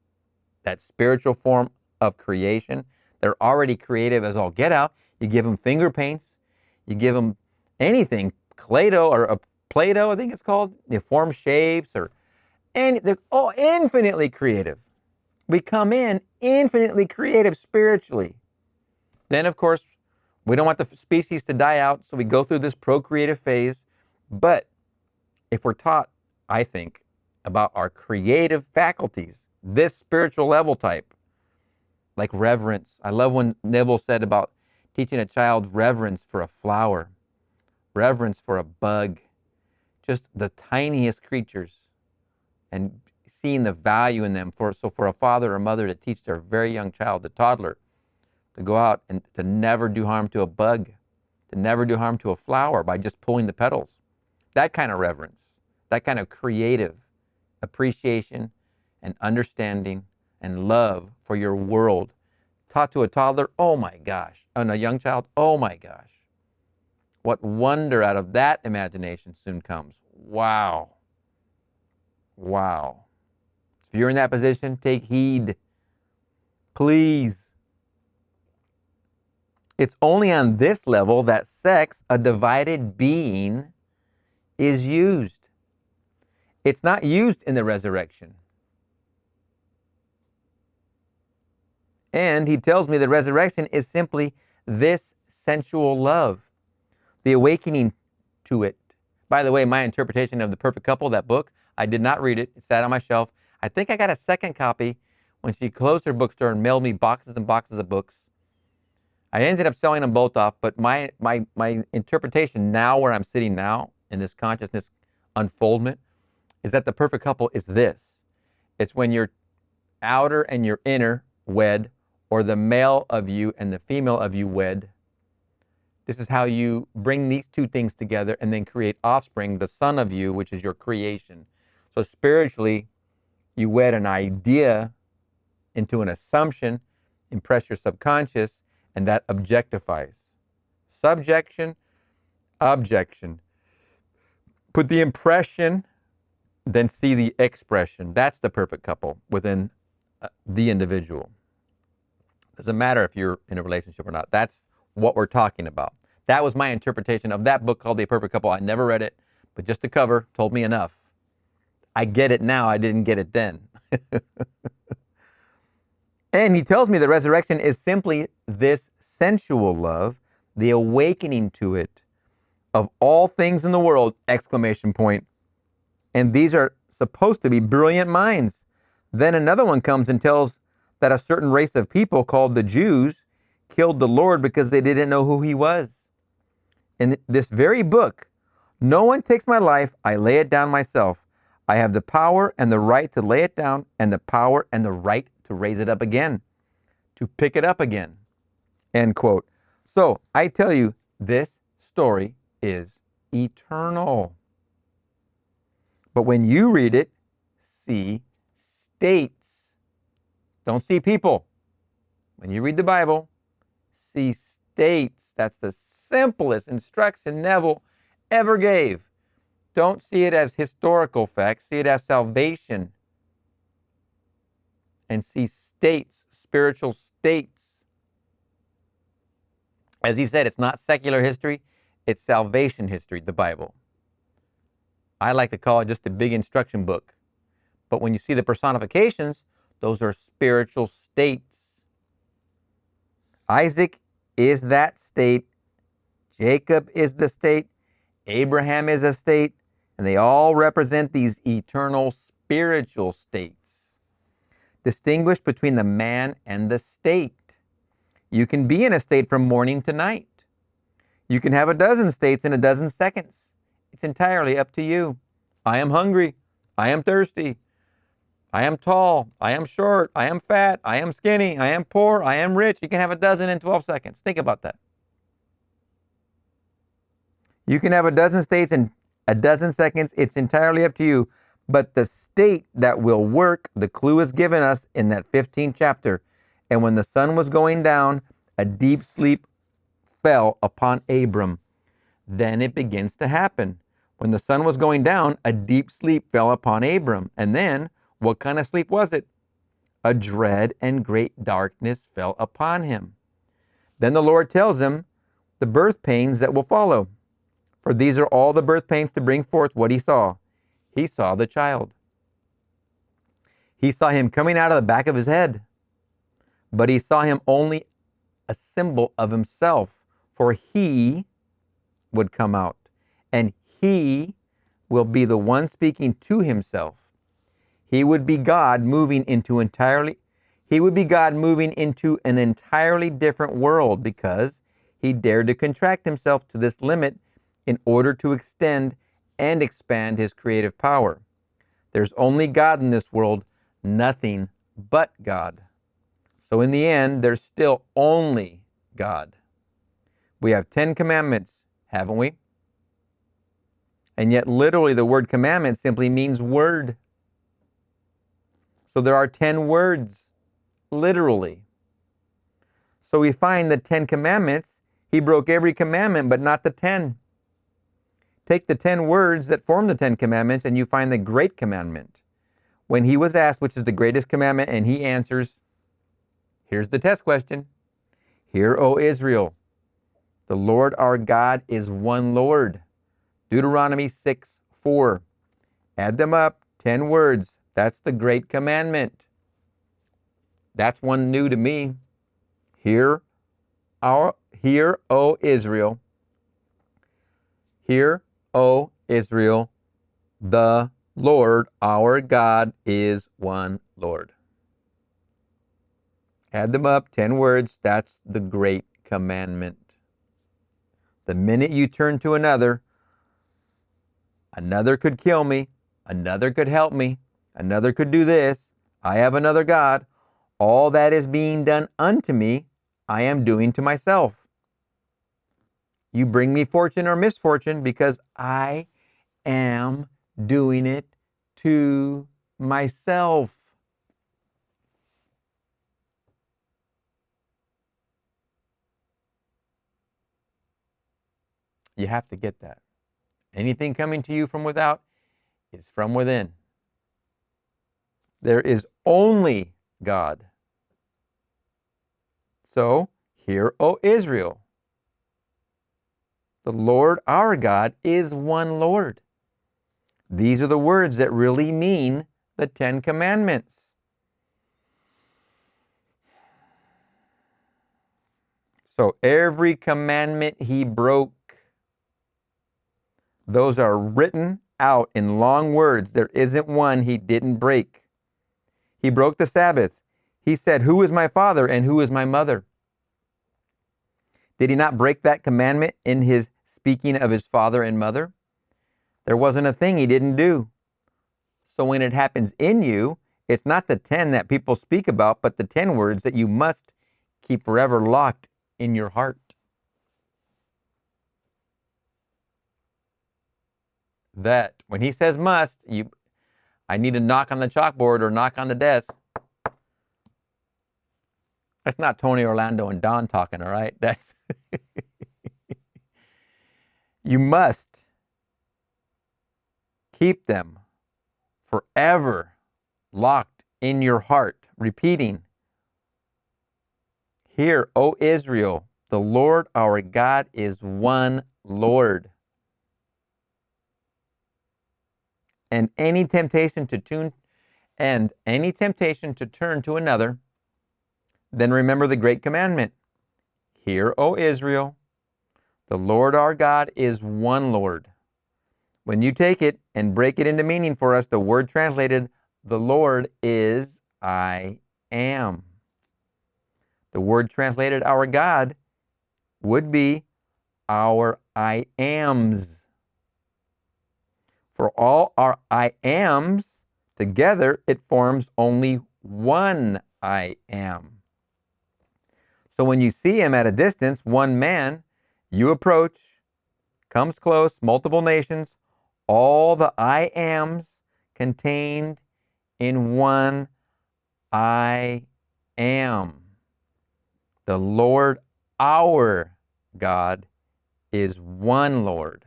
Speaker 1: that spiritual form of creation, they're already creative as all get out. You give them finger paints, you give them anything, Play-Doh or a Play-Doh, I think it's called. You form shapes they're all infinitely creative. We come in infinitely creative spiritually. Then, of course, we don't want the species to die out, so we go through this procreative phase. But if we're taught, I think, about our creative faculties, this spiritual level type, like reverence. I love when Neville said about teaching a child reverence for a flower, reverence for a bug, just the tiniest creatures, and seeing the value in them. For a father or mother to teach their very young child, the toddler, to go out and to never do harm to a bug, to never do harm to a flower by just pulling the petals. That kind of reverence, that kind of creative appreciation and understanding and love for your world, taught to a toddler, oh my gosh, and a young child, oh my gosh. What wonder out of that imagination soon comes. Wow. Wow. If you're in that position, take heed. Please. It's only on this level that sex, a divided being, is used. It's not used in the resurrection. And he tells me the resurrection is simply this sensual love, the awakening to it. By the way, my interpretation of The Perfect Couple, that book, I did not read it. It sat on my shelf. I think I got a second copy when she closed her bookstore and mailed me boxes and boxes of books. I ended up selling them both off, but my interpretation now, where I'm sitting now in this consciousness unfoldment, is that the perfect couple is this. It's when your outer and your inner wed, or the male of you and the female of you wed. This is how you bring these two things together and then create offspring, the son of you, which is your creation. So spiritually, you wed an idea into an assumption, impress your subconscious, and that objectifies. Subjection, objection. Put the impression, then see the expression. That's the perfect couple within the individual. Doesn't matter if you're in a relationship or not. That's what we're talking about. That was my interpretation of that book called The Perfect Couple. I never read it, but just the cover told me enough. I get it now. I didn't get it then. And he tells me the resurrection is simply this sensual love, the awakening to it of all things in the world, exclamation point. And these are supposed to be brilliant minds. Then another one comes and tells that a certain race of people called the Jews killed the Lord because they didn't know who he was. In this very book, no one takes my life, I lay it down myself. I have the power and the right to lay it down and the power and the right to raise it up again, to pick it up again. End quote. So I tell you, this story is eternal. But when you read it, see states. Don't see people. When you read the Bible, see states. That's the simplest instruction Neville ever gave. Don't see it as historical facts. See it as salvation. And see states, spiritual states. As he said, it's not secular history. It's salvation history, the Bible. I like to call it just a big instruction book. But when you see the personifications, those are spiritual states. Isaac is that state. Jacob is the state. Abraham is a state. And they all represent these eternal spiritual states. Distinguish between the man and the state. You can be in a state from morning to night. You can have a dozen states in a dozen seconds. It's entirely up to you. I am hungry. I am thirsty. I am tall. I am short. I am fat. I am skinny. I am poor. I am rich. You can have a dozen in 12 seconds. Think about that. You can have a dozen states in a dozen seconds. It's entirely up to you. But the state that will work, the clue is given us in that 15th chapter. And when the sun was going down, a deep sleep fell upon Abram. Then it begins to happen. When the sun was going down, a deep sleep fell upon Abram. And then, what kind of sleep was it? A dread and great darkness fell upon him. Then the Lord tells him the birth pains that will follow. For these are all the birth pains to bring forth what he saw. He saw the child. He saw him coming out of the back of his head. But he saw him only a symbol of himself. For he would come out. And he will be the one speaking to himself. He would be God moving into an entirely different world because he dared to contract himself to this limit in order to extend and expand his creative power. There's only God in this world, nothing but God. So in the end, there's still only God. We have 10 commandments, haven't we? And yet literally the word commandment simply means word. So there are 10 words, literally. So we find the 10 commandments, he broke every commandment, but not the 10. Take the 10 words that form the 10 commandments and you find the great commandment. When he was asked which is the greatest commandment and he answers, here's the test question. Hear, O Israel, the Lord our God is one Lord. Deuteronomy 6:4. Add them up, 10 words. That's the great commandment. That's one new to me. Hear, O Israel. Hear, O Israel, the Lord our God is one Lord. Add them up, 10 words. That's the great commandment. The minute you turn to another could kill me, another could help me, another could do this, I have another God, all that is being done unto me, I am doing to myself. You bring me fortune or misfortune because I am doing it to myself. You have to get that. Anything coming to you from without is from within. There is only God. So, hear, O Israel, the Lord our God is one Lord. These are the words that really mean the 10 Commandments. So every commandment he broke, those are written out in long words. There isn't one he didn't break. He broke the Sabbath. He said, "Who is my father and who is my mother?" Did he not break that commandment in his speaking of his father and mother? There wasn't a thing he didn't do. So when it happens in you, it's not the 10 that people speak about, but the 10 words that you must keep forever locked in your heart. That when he says must, I need to knock on the chalkboard or knock on the desk. That's not Tony, Orlando, and Don talking, all right? That's you must keep them forever locked in your heart, repeating, "Hear, O Israel, the Lord our God is one Lord." And any temptation to turn to another, then remember the great commandment. Hear, O Israel, the Lord our God is one Lord. When you take it and break it into meaning for us, the word translated, the Lord is I am. The word translated our God would be our I ams. For all our I ams together, it forms only one I am. So when you see him at a distance, one man, you approach, comes close, multiple nations, all the I ams contained in one I am. The Lord our God is one Lord.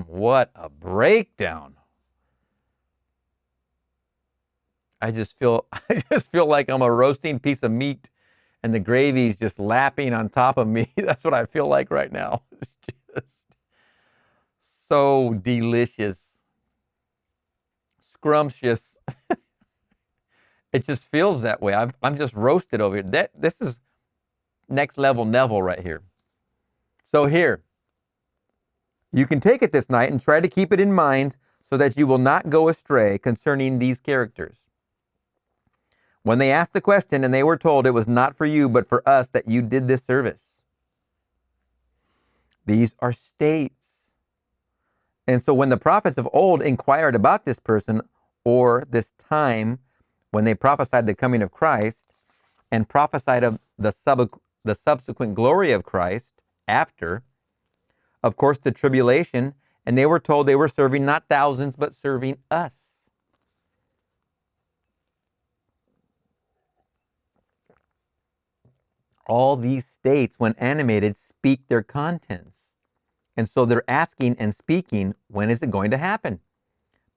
Speaker 1: What a breakdown. I just feel like I'm a roasting piece of meat and the gravy's just lapping on top of me. That's what I feel like right now. It's just so delicious. Scrumptious. It just feels that way. I'm just roasted over here. This is next level Neville right here. So here, you can take it this night and try to keep it in mind so that you will not go astray concerning these characters. When they asked the question and they were told it was not for you but for us that you did this service. These are states. And so when the prophets of old inquired about this person or this time when they prophesied the coming of Christ and prophesied of the subsequent glory of Christ after, of course, the tribulation, and they were told they were serving not thousands, but serving us. All these states, when animated, speak their contents. And so they're asking and speaking, when is it going to happen?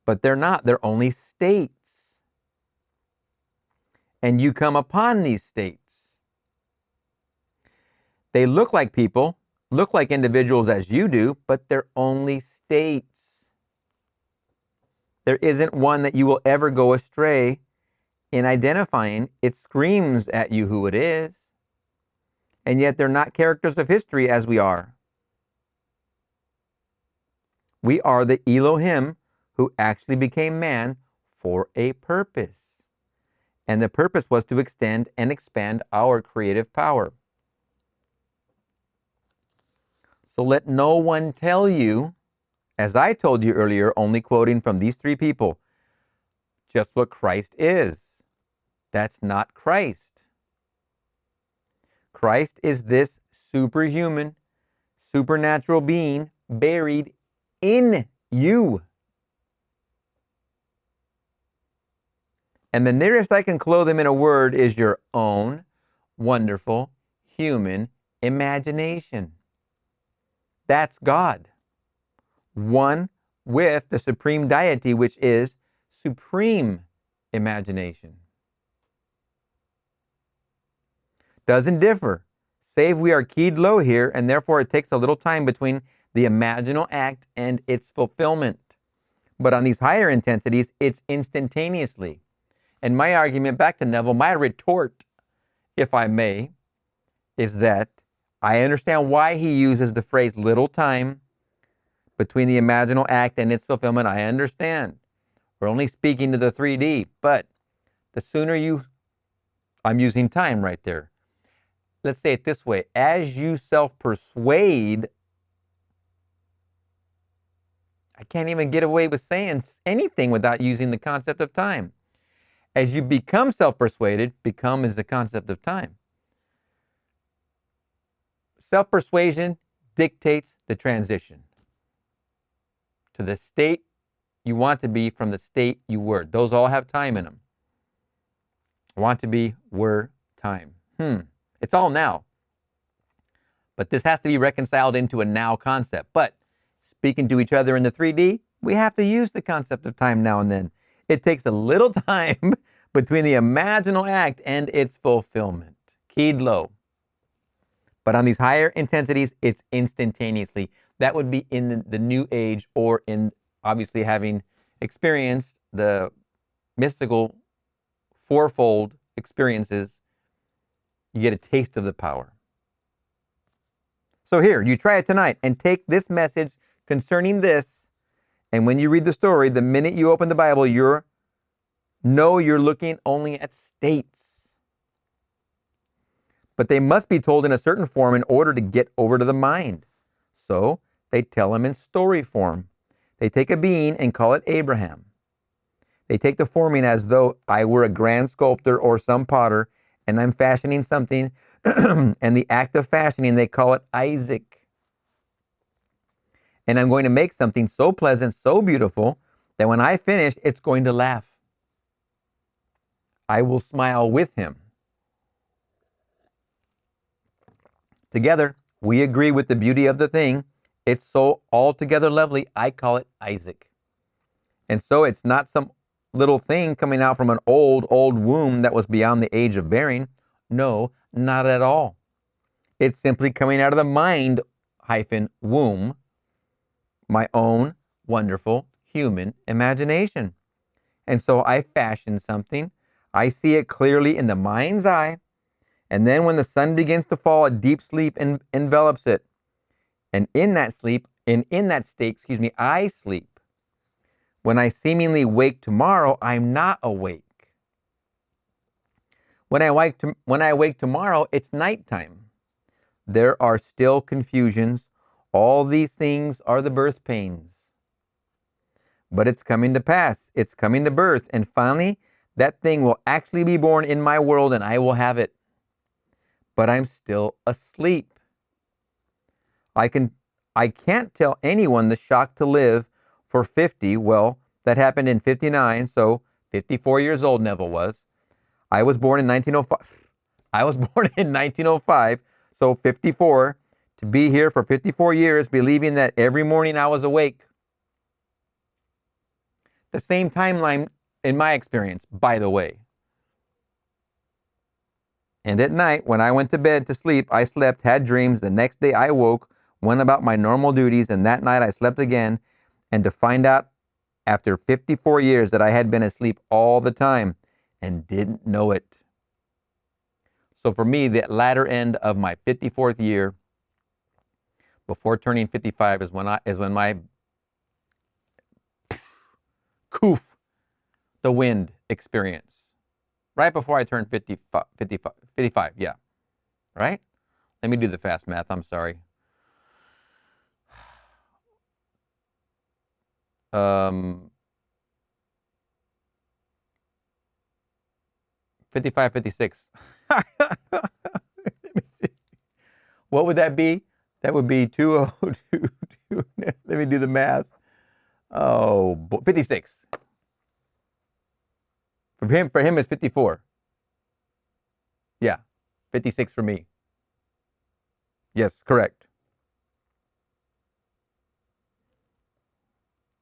Speaker 1: But they're not. They're only states. And you come upon these states. They look like people, look like individuals as you do, but they're only states. There isn't one that you will ever go astray in identifying. It screams at you who it is. And yet they're not characters of history as we are. We are the Elohim who actually became man for a purpose. And the purpose was to extend and expand our creative power. So let no one tell you, as I told you earlier, only quoting from these three people, just what Christ is. That's not Christ. Christ is this superhuman, supernatural being buried in you. And the nearest I can clothe him in a word is your own wonderful human imagination. That's God. One with the supreme deity, which is supreme imagination. Doesn't differ, save we are keyed low here, and therefore it takes a little time between the imaginal act and its fulfillment. But on these higher intensities, it's instantaneously. And my argument, back to Neville, my retort, if I may, is that I understand why he uses the phrase little time between the imaginal act and its fulfillment. I understand. We're only speaking to the 3D, but the sooner I'm using time right there. Let's say it this way. As you self-persuade, I can't even get away with saying anything without using the concept of time. As you become self-persuaded, become is the concept of time. Self-persuasion dictates the transition to the state you want to be from the state you were. Those all have time in them. Want to be, were, time. It's all now. But this has to be reconciled into a now concept. But speaking to each other in the 3D, we have to use the concept of time now and then. It takes a little time between the imaginal act and its fulfillment. Keyed low. But on these higher intensities, it's instantaneously. That would be in the new age, or in obviously having experienced the mystical fourfold experiences, you get a taste of the power. So here, you try it tonight and take this message concerning this, and when you read the story, the minute you open the Bible, you're looking only at states. But they must be told in a certain form in order to get over to the mind. So they tell them in story form. They take a being and call it Abraham. They take the forming as though I were a grand sculptor or some potter, and I'm fashioning something, and the act of fashioning, they call it Isaac. And I'm going to make something so pleasant, so beautiful, that when I finish, it's going to laugh. I will smile with him. Together, we agree with the beauty of the thing. It's so altogether lovely, I call it Isaac. And so it's not some little thing coming out from an old womb that was beyond the age of bearing. No, not at all. It's simply coming out of the mind womb, my own wonderful human imagination. And so I fashion something. I see it clearly in the mind's eye. And then when the sun begins to fall, a deep sleep envelops it. And in that sleep, in that state, I sleep. When I seemingly wake tomorrow, I'm not awake. When I wake tomorrow, it's nighttime. There are still confusions. All these things are the birth pains. But it's coming to pass. It's coming to birth. And finally, that thing will actually be born in my world and I will have it. But I'm still asleep. I can't tell anyone the shock to live for 50. Well, that happened in 59, so 54 years old Neville was. I was born in 1905. So 54, to be here for 54 years, believing that every morning I was awake. The same timeline in my experience, by the way. And at night, when I went to bed to sleep, I slept, had dreams. The next day I woke, went about my normal duties, and that night I slept again. And to find out after 54 years that I had been asleep all the time and didn't know it. So for me, the latter end of my 54th year, before turning 55, is when my coof, the wind experience. Right before I turned 55, yeah. Right? Let me do the fast math, I'm sorry. 55, 56. What would that be? That would be 2022. Let me do the math. Oh, 56. For him, it's 54. Yeah, 56 for me. Yes, correct.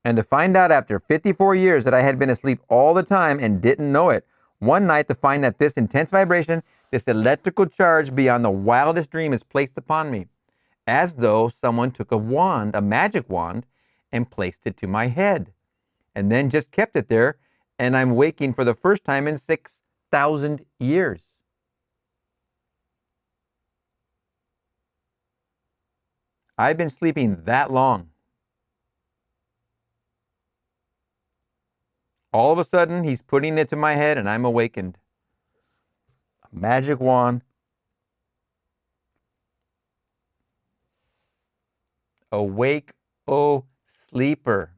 Speaker 1: And to find out after 54 years that I had been asleep all the time and didn't know it, one night to find that this intense vibration, this electrical charge beyond the wildest dream is placed upon me, as though someone took a wand, a magic wand, and placed it to my head, and then just kept it there, and I'm waking for the first time in 6,000 years. I've been sleeping that long. All of a sudden, he's putting it to my head and I'm awakened. A magic wand. Awake, O sleeper.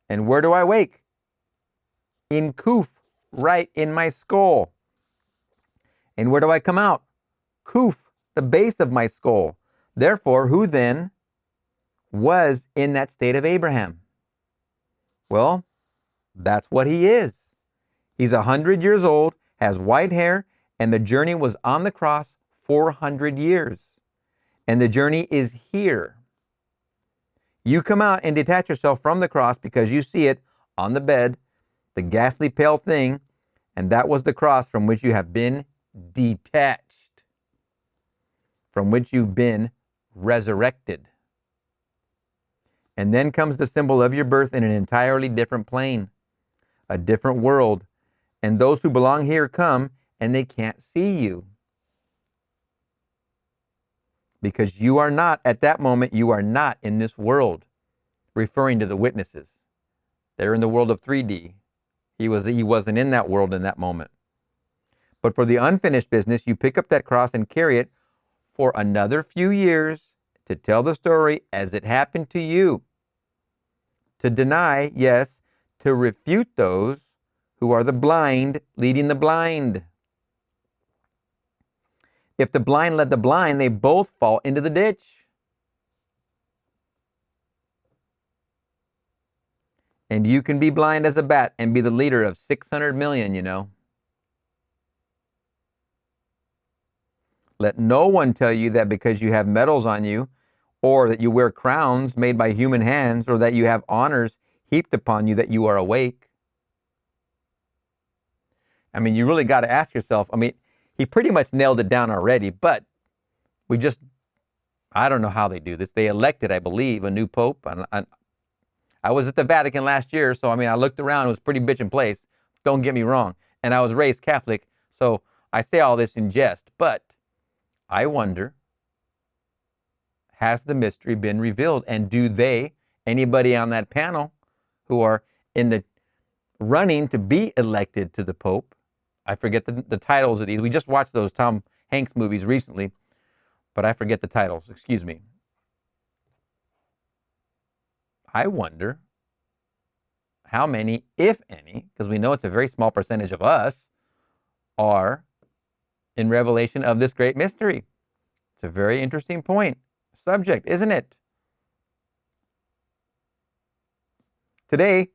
Speaker 1: And where do I wake? In Kuf, right in my skull. And where do I come out? Kuf, the base of my skull. Therefore, who then was in that state of Abraham? Well, that's what he is. He's 100 years old, has white hair, and the journey was on the cross 400 years. And the journey is here. You come out and detach yourself from the cross because you see it on the bed, the ghastly pale thing, and that was the cross from which you have been detached, from which you've been resurrected. And then comes the symbol of your birth in an entirely different plane, a different world. And those who belong here come and they can't see you. Because you are not, at that moment, you are not in this world, referring to the witnesses. They're in the world of 3D. He wasn't in that world in that moment. But for the unfinished business, you pick up that cross and carry it for another few years to tell the story as it happened to you. To deny, yes, to refute those who are the blind leading the blind. If the blind led the blind, they both fall into the ditch. And you can be blind as a bat and be the leader of 600 million, you know. Let no one tell you that because you have medals on you, or that you wear crowns made by human hands, or that you have honors heaped upon you, that you are awake. I mean, you really got to ask yourself, I mean, he pretty much nailed it down already, but I don't know how they do this. They elected, I believe, a new pope. I was at the Vatican last year, so I mean, I looked around, it was a pretty bitchin' place. Don't get me wrong. And I was raised Catholic, so I say all this in jest, but I wonder, has the mystery been revealed? And do anybody on that panel who are in the running to be elected to the Pope, I forget the titles of these. We just watched those Tom Hanks movies recently, but I forget the titles. Excuse me. I wonder how many, if any, because we know it's a very small percentage of us, are in revelation of this great mystery. It's a very interesting subject, isn't it? Today,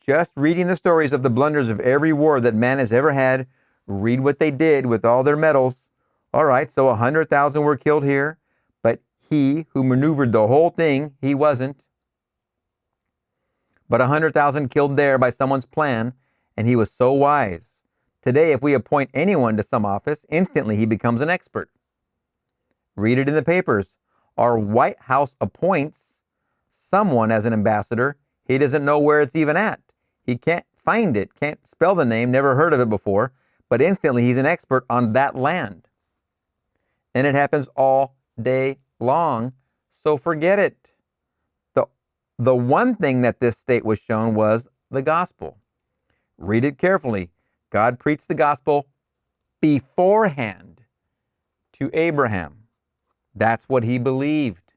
Speaker 1: just reading the stories of the blunders of every war that man has ever had, read what they did with all their medals. All right, so 100,000 were killed here, but he who maneuvered the whole thing, he wasn't. But 100,000 killed there by someone's plan, and he was so wise. Today, if we appoint anyone to some office, instantly he becomes an expert. Read it in the papers. Our White House appoints someone as an ambassador. He doesn't know where it's even at. He can't find it, can't spell the name, never heard of it before, but instantly he's an expert on that land. And it happens all day long, so forget it. The one thing that this state was shown was the gospel. Read it carefully. God preached the gospel beforehand to Abraham. That's what he believed.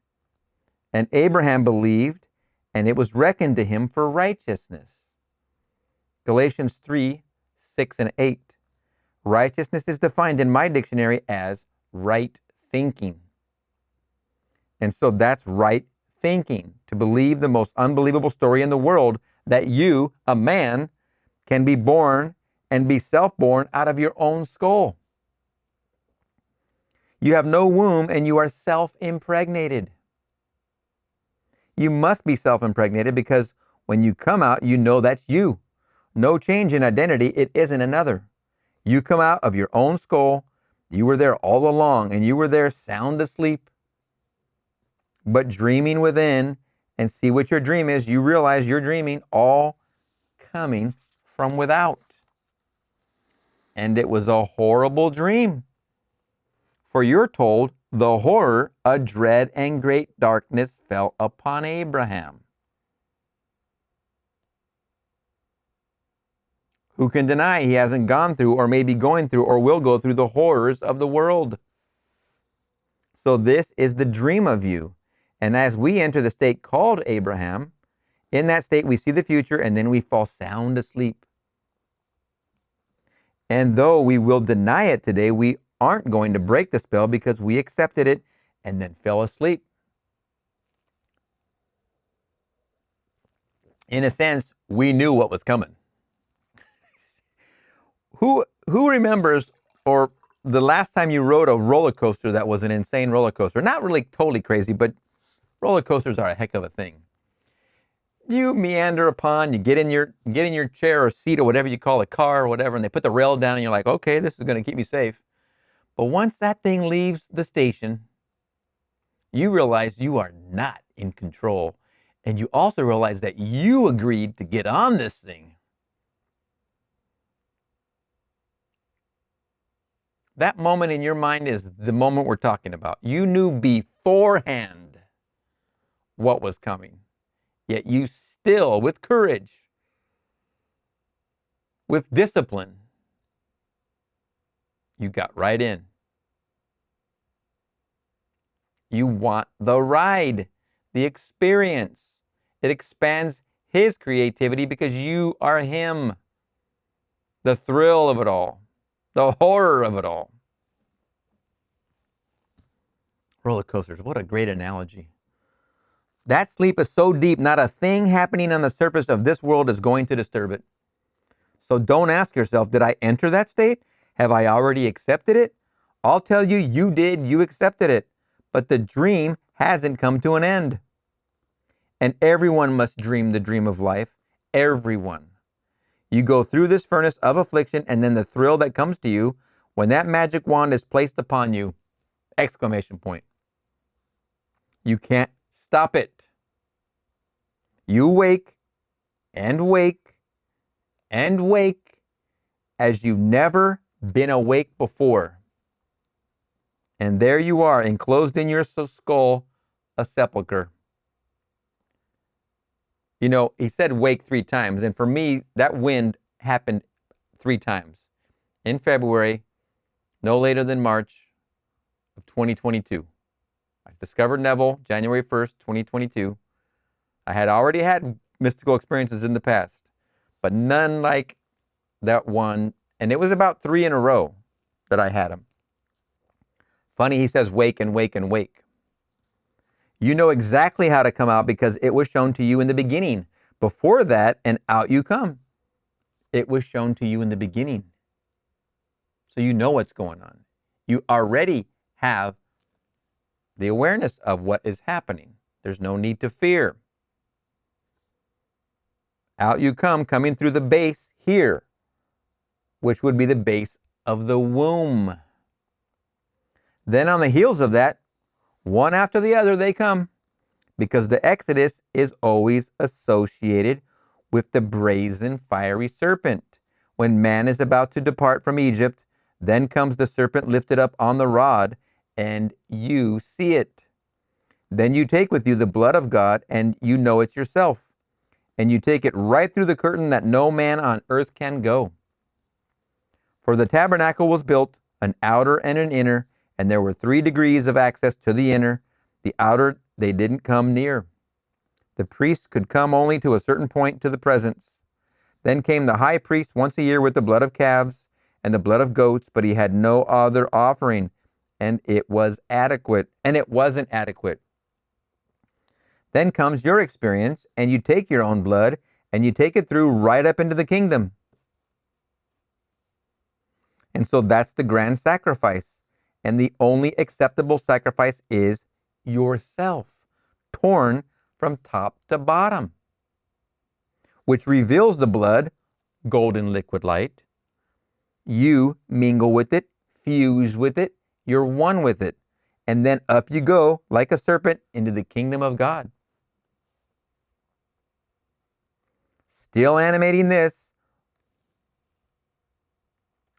Speaker 1: And Abraham believed, and it was reckoned to him for righteousness. Galatians 3:6 and 8. Righteousness is defined in my dictionary as right thinking. And so that's right thinking, to believe the most unbelievable story in the world, that you, a man, can be born and be self-born out of your own skull. You have no womb and you are self-impregnated. You must be self-impregnated because when you come out, you know that's you. No change in identity, it isn't another. You come out of your own skull, you were there all along, and you were there sound asleep, but dreaming within, and see what your dream is. You realize you're dreaming all coming from without. And it was a horrible dream. For you're told, the horror, a dread and great darkness fell upon Abraham. Who can deny he hasn't gone through, or may be going through, or will go through the horrors of the world? So this is the dream of you. And as we enter the state called Abraham, in that state we see the future, and then we fall sound asleep. And though we will deny it today, we aren't going to break the spell because we accepted it and then fell asleep. In a sense, we knew what was coming. Who remembers, or the last time you rode a roller coaster that was an insane roller coaster? Not really totally crazy, but roller coasters are a heck of a thing. You meander upon, you get in your chair or seat or whatever you call a car or whatever, and they put the rail down and you're like, okay, this is going to keep me safe. But once that thing leaves the station, you realize you are not in control. And you also realize that you agreed to get on this thing. That moment in your mind is the moment we're talking about. You knew beforehand what was coming. Yet you still, with courage, with discipline, you got right in. You want the ride, the experience. It expands his creativity because you are him. The thrill of it all, the horror of it all. Roller coasters, what a great analogy. That sleep is so deep, not a thing happening on the surface of this world is going to disturb it. So don't ask yourself, did I enter that state? Have I already accepted it? I'll tell you, you did, you accepted it. But the dream hasn't come to an end. And everyone must dream the dream of life. Everyone. You go through this furnace of affliction, and then the thrill that comes to you when that magic wand is placed upon you, exclamation point. You can't stop it. You wake and wake and wake as you've never been awake before. And there you are, enclosed in your skull, a sepulcher. You know, he said wake 3 times. And for me, that wind happened 3 times. In February, no later than March of 2022. I discovered Neville January 1st, 2022. I had already had mystical experiences in the past, but none like that one. And it was about 3 in a row that I had them. Funny, he says wake and wake and wake. You know exactly how to come out because it was shown to you in the beginning. Before that, and out you come. It was shown to you in the beginning. So you know what's going on. You already have the awareness of what is happening. There's no need to fear. Out you come, coming through the base here, which would be the base of the womb. Then on the heels of that, one after the other, they come, because the Exodus is always associated with the brazen fiery serpent. When man is about to depart from Egypt, then comes the serpent lifted up on the rod, and you see it. Then you take with you the blood of God, and you know it's yourself. And you take it right through the curtain that no man on earth can go. For the tabernacle was built, an outer and an inner, and there were 3 degrees of access to the inner. The outer they didn't come near. The priest could come only to a certain point to the presence. Then came the high priest once a year with the blood of calves and the blood of goats, but he had no other offering. and it was adequate, and it wasn't adequate. Then comes your experience, and you take your own blood, and you take it through right up into the kingdom. And so that's the grand sacrifice. And the only acceptable sacrifice is yourself, torn from top to bottom, which reveals the blood, golden liquid light. You mingle with it, fuse with it, you're one with it. And then up you go like a serpent into the kingdom of God. Still animating this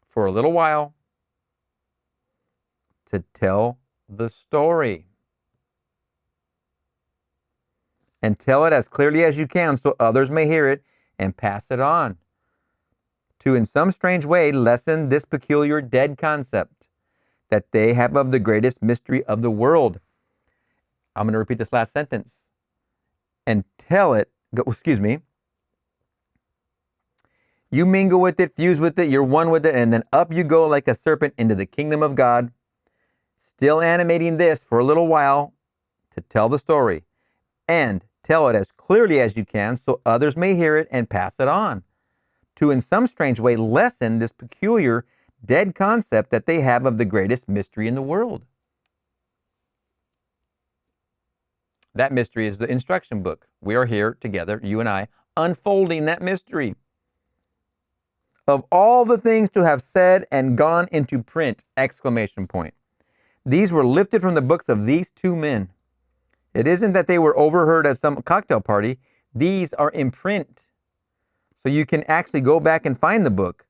Speaker 1: for a little while to tell the story. And tell it as clearly as you can so others may hear it and pass it on. To, in some strange way, lessen this peculiar dead concept that they have of the greatest mystery of the world. I'm going to repeat this last sentence. And tell it, you mingle with it, fuse with it, you're one with it, and then up you go like a serpent into the kingdom of God. Still animating this for a little while to tell the story. And tell it as clearly as you can so others may hear it and pass it on. To, in some strange way, lessen this peculiar dead concept that they have of the greatest mystery in the world. That mystery is the instruction book. We are here together, you and I, unfolding that mystery. Of all the things to have said and gone into print, ! These were lifted from the books of these two men. It isn't that they were overheard at some cocktail party. These are in print. So you can actually go back and find the book.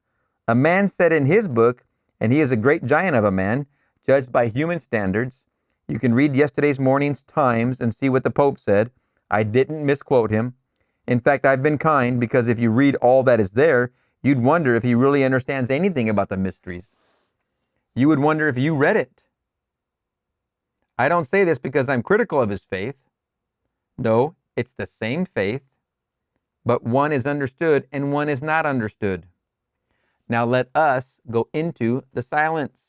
Speaker 1: A man said in his book, and he is a great giant of a man, judged by human standards. You can read yesterday's morning's Times and see what the Pope said. I didn't misquote him. In fact, I've been kind, because if you read all that is there, you'd wonder if he really understands anything about the mysteries. You would wonder if you read it. I don't say this because I'm critical of his faith. No, it's the same faith, but one is understood and one is not understood. Now let us go into the silence.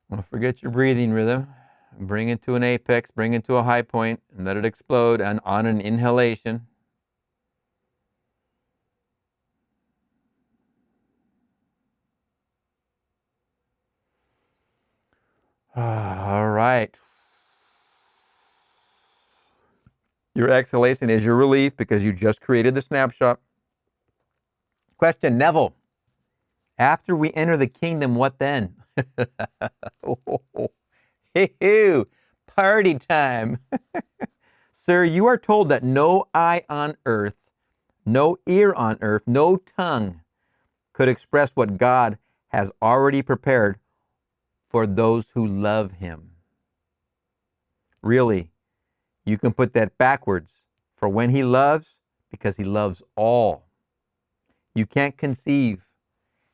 Speaker 1: Don't forget your breathing rhythm. Bring it to an apex, bring it to a high point, and let it explode on an inhalation. All right. Your exhalation is your relief because you just created the snapshot. Question, Neville. After we enter the kingdom, what then? Party time. Sir, you are told that no eye on earth, no ear on earth, no tongue could express what God has already prepared for those who love him. Really, you can put that backwards. For when he loves, because he loves all. You can't conceive.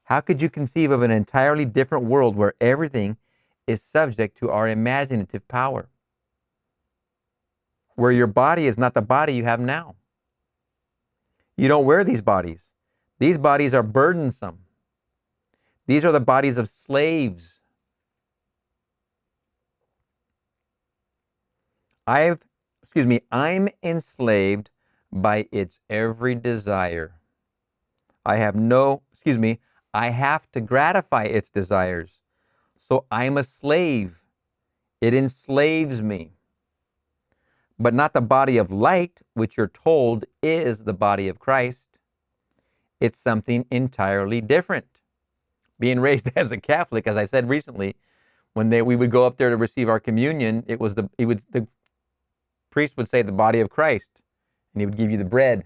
Speaker 1: How could you conceive of an entirely different world where everything is subject to our imaginative power? Where your body is not the body you have now. You don't wear these bodies. These bodies are burdensome. These are the bodies of slaves. I'm enslaved by its every desire. I have to gratify its desires. So I'm a slave. It enslaves me. But not the body of light, which you're told is the body of Christ. It's something entirely different. Being raised as a Catholic, as I said recently, when we would go up there to receive our communion, the priest would say the body of Christ, and he would give you the bread.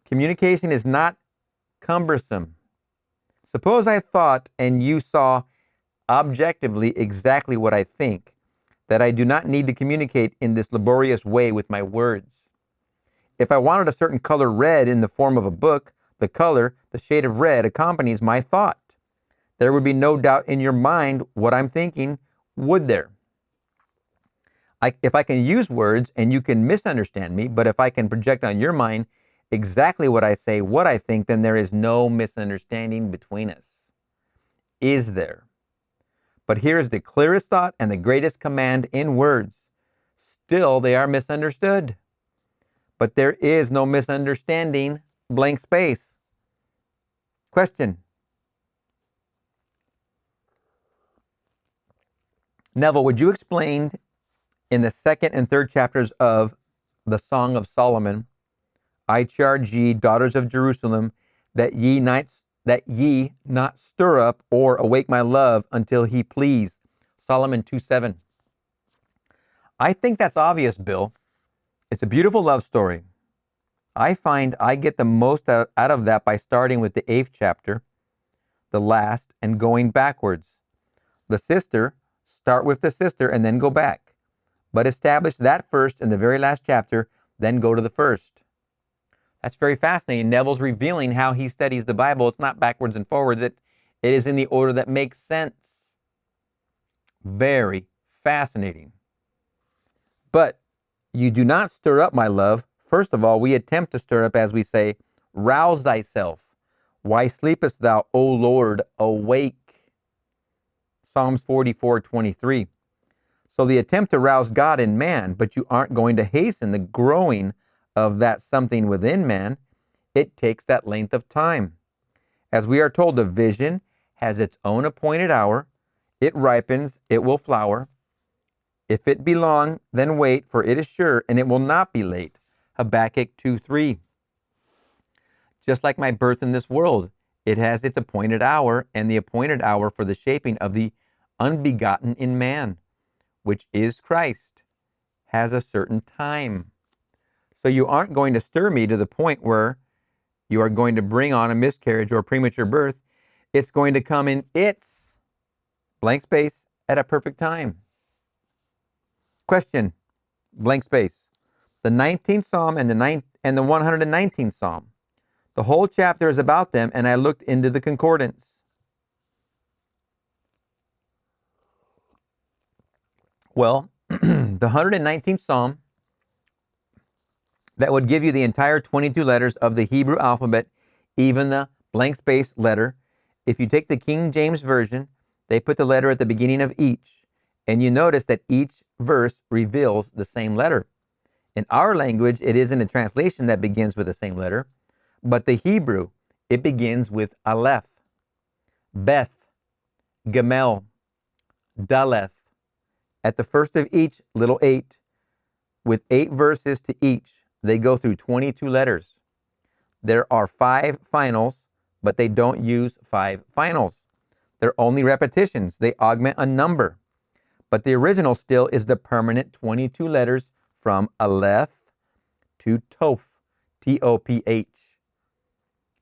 Speaker 1: Communication is not cumbersome. Suppose I thought and you saw objectively exactly what I think, that I do not need to communicate in this laborious way with my words. If I wanted a certain color red in the form of a book, the color, the shade of red, accompanies my thought. There would be no doubt in your mind what I'm thinking, would there? If I can use words and you can misunderstand me, but if I can project on your mind exactly what I say, what I think, then there is no misunderstanding between us. Is there? But here is the clearest thought and the greatest command in words. Still, they are misunderstood. But there is no misunderstanding, blank space. Question. Neville, would you explain in the 2nd and 3rd chapters of the Song of Solomon, I charge ye, daughters of Jerusalem, that ye not stir up or awake my love until he please. Solomon 2:7. I think that's obvious, Bill. It's a beautiful love story. I find I get the most out of that by starting with the 8th chapter, the last, and going backwards. The sister, start with the sister and then go back. But establish that first in the very last chapter, then go to the first. That's very fascinating. Neville's revealing how he studies the Bible. It's not backwards and forwards. It is in the order that makes sense. Very fascinating. But you do not stir up, my love. First of all, we attempt to stir up, as we say, rouse thyself. Why sleepest thou, O Lord? Awake. Psalms 44:23. So the attempt to rouse God in man, but you aren't going to hasten the growing of that something within man. It takes that length of time. As we are told, the vision has its own appointed hour. It ripens, it will flower. If it be long, then wait, for it is sure, and it will not be late. Habakkuk 2:3. Just like my birth in this world, it has its appointed hour, and the appointed hour for the shaping of the unbegotten in man, which is Christ, has a certain time. So you aren't going to stir me to the point where you are going to bring on a miscarriage or premature birth. It's going to come in its blank space at a perfect time. Question, blank space. The 19th Psalm and the 119th Psalm. The whole chapter is about them, and I looked into the concordance. Well, the 119th Psalm, that would give you the entire 22 letters of the Hebrew alphabet, even the blank space letter. If you take the King James Version, they put the letter at the beginning of each, and you notice that each verse reveals the same letter. In our language, it isn't a translation that begins with the same letter, but the Hebrew, it begins with Aleph, Beth, Gamel, Daleth. At the first of each, little 8, with 8 verses to each. They go through 22 letters. There are 5 finals, but they don't use 5 finals. They're only repetitions. They augment a number. But the original still is the permanent 22 letters from Aleph to Toph, T-O-P-H.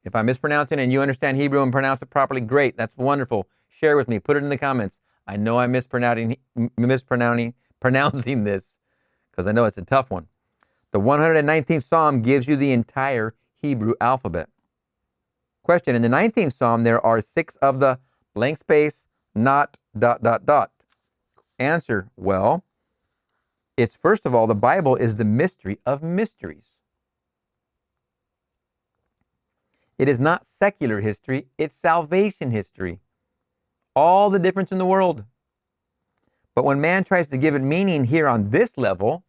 Speaker 1: If I'm mispronouncing and you understand Hebrew and pronounce it properly, great. That's wonderful. Share with me. Put it in the comments. I know I'm mispronouncing this because I know it's a tough one. The 119th Psalm gives you the entire Hebrew alphabet. Question, in the 19th Psalm, there are 6 of the blank space, not ... Answer, well, it's first of all, the Bible is the mystery of mysteries. It is not secular history, it's salvation history. All the difference in the world. But when man tries to give it meaning here on this level,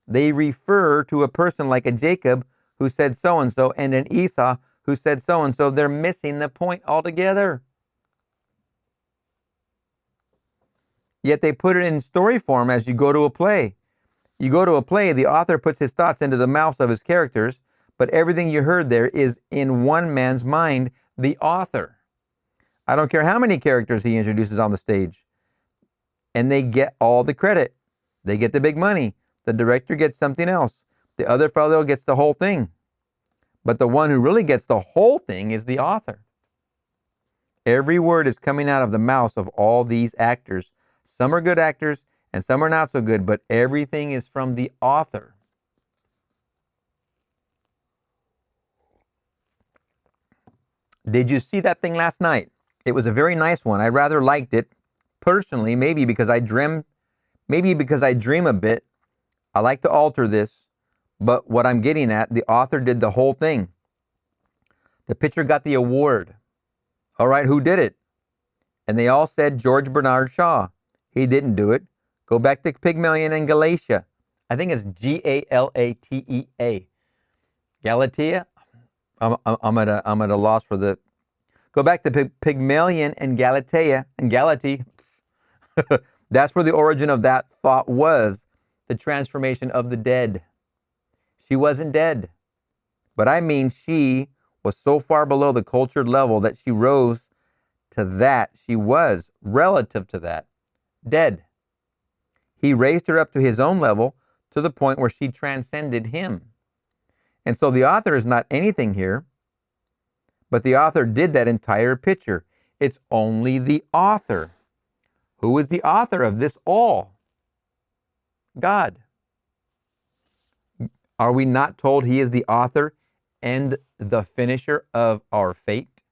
Speaker 1: they refer to a person like a Jacob who said so-and-so and an Esau who said so-and-so. They're missing the point altogether. Yet they put it in story form as you go to a play. You go to a play, the author puts his thoughts into the mouths of his characters, but everything you heard there is in one man's mind, the author. I don't care how many characters he introduces on the stage. And they get all the credit. They get the big money. The director gets something else. The other fellow gets the whole thing. But the one who really gets the whole thing is the author. Every word is coming out of the mouths of all these actors. Some are good actors and some are not so good, but everything is from the author. Did you see that thing last night? It was a very nice one. I rather liked it personally, maybe because I dream a bit. I like to alter this, but what I'm getting at, the author did the whole thing. The picture got the award. All right, who did it? And they all said George Bernard Shaw. He didn't do it. Go back to Pygmalion and Galatia. I think it's Galatea. Galatea? I'm at a loss for the. Go back to Pygmalion and Galatea and Galatea. That's where the origin of that thought was, the transformation of the dead. She wasn't dead, but I mean she was so far below the cultured level that she rose to that. She was, relative to that, dead. He raised her up to his own level to the point where she transcended him. And so the author is not anything here, but the author did that entire picture. It's only the author. Who is the author of this all? God. Are we not told he is the author and the finisher of our fate?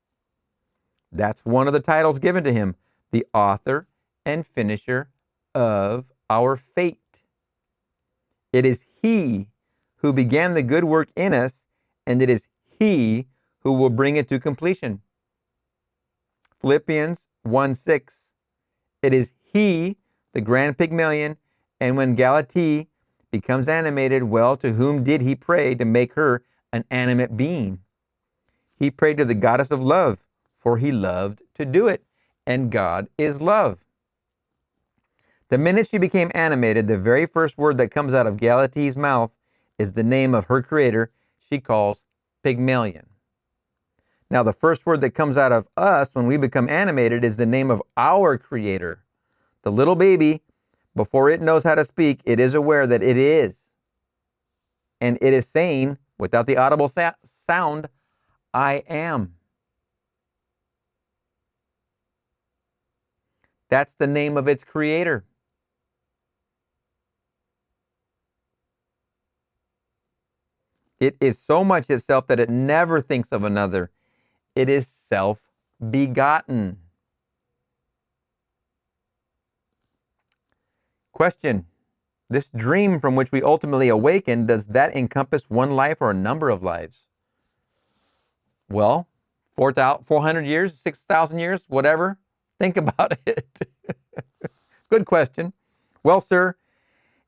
Speaker 1: That's one of the titles given to him, the author and finisher of our fate. It is he who began the good work in us, and it is he who will bring it to completion. Philippians 1:6. It is he, the grand Pygmalion, and when Galatea becomes animated, well, to whom did he pray to make her an animate being? He prayed to the goddess of love, for he loved to do it, and God is love. The minute she became animated, the very first word that comes out of Galatea's mouth is the name of her creator she calls Pygmalion. Now, the first word that comes out of us when we become animated is the name of our creator. The little baby, before it knows how to speak, it is aware that it is. And it is saying, without the audible sound, I am. That's the name of its creator. It is so much itself that it never thinks of another. It is self-begotten. Question. This dream from which we ultimately awaken, does that encompass one life or a number of lives? Well, 400 years, 6,000 years, whatever. Think about it. Good question. Well, sir,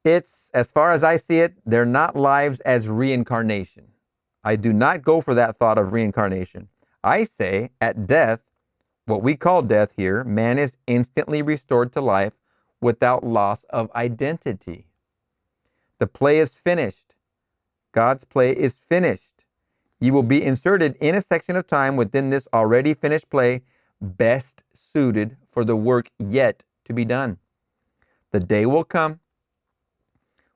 Speaker 1: it's, as far as I see it, they're not lives as reincarnation. I do not go for that thought of reincarnation. I say at death, what we call death here, man is instantly restored to life without loss of identity. The play is finished. God's play is finished. You will be inserted in a section of time within this already finished play, best suited for the work yet to be done. The day will come.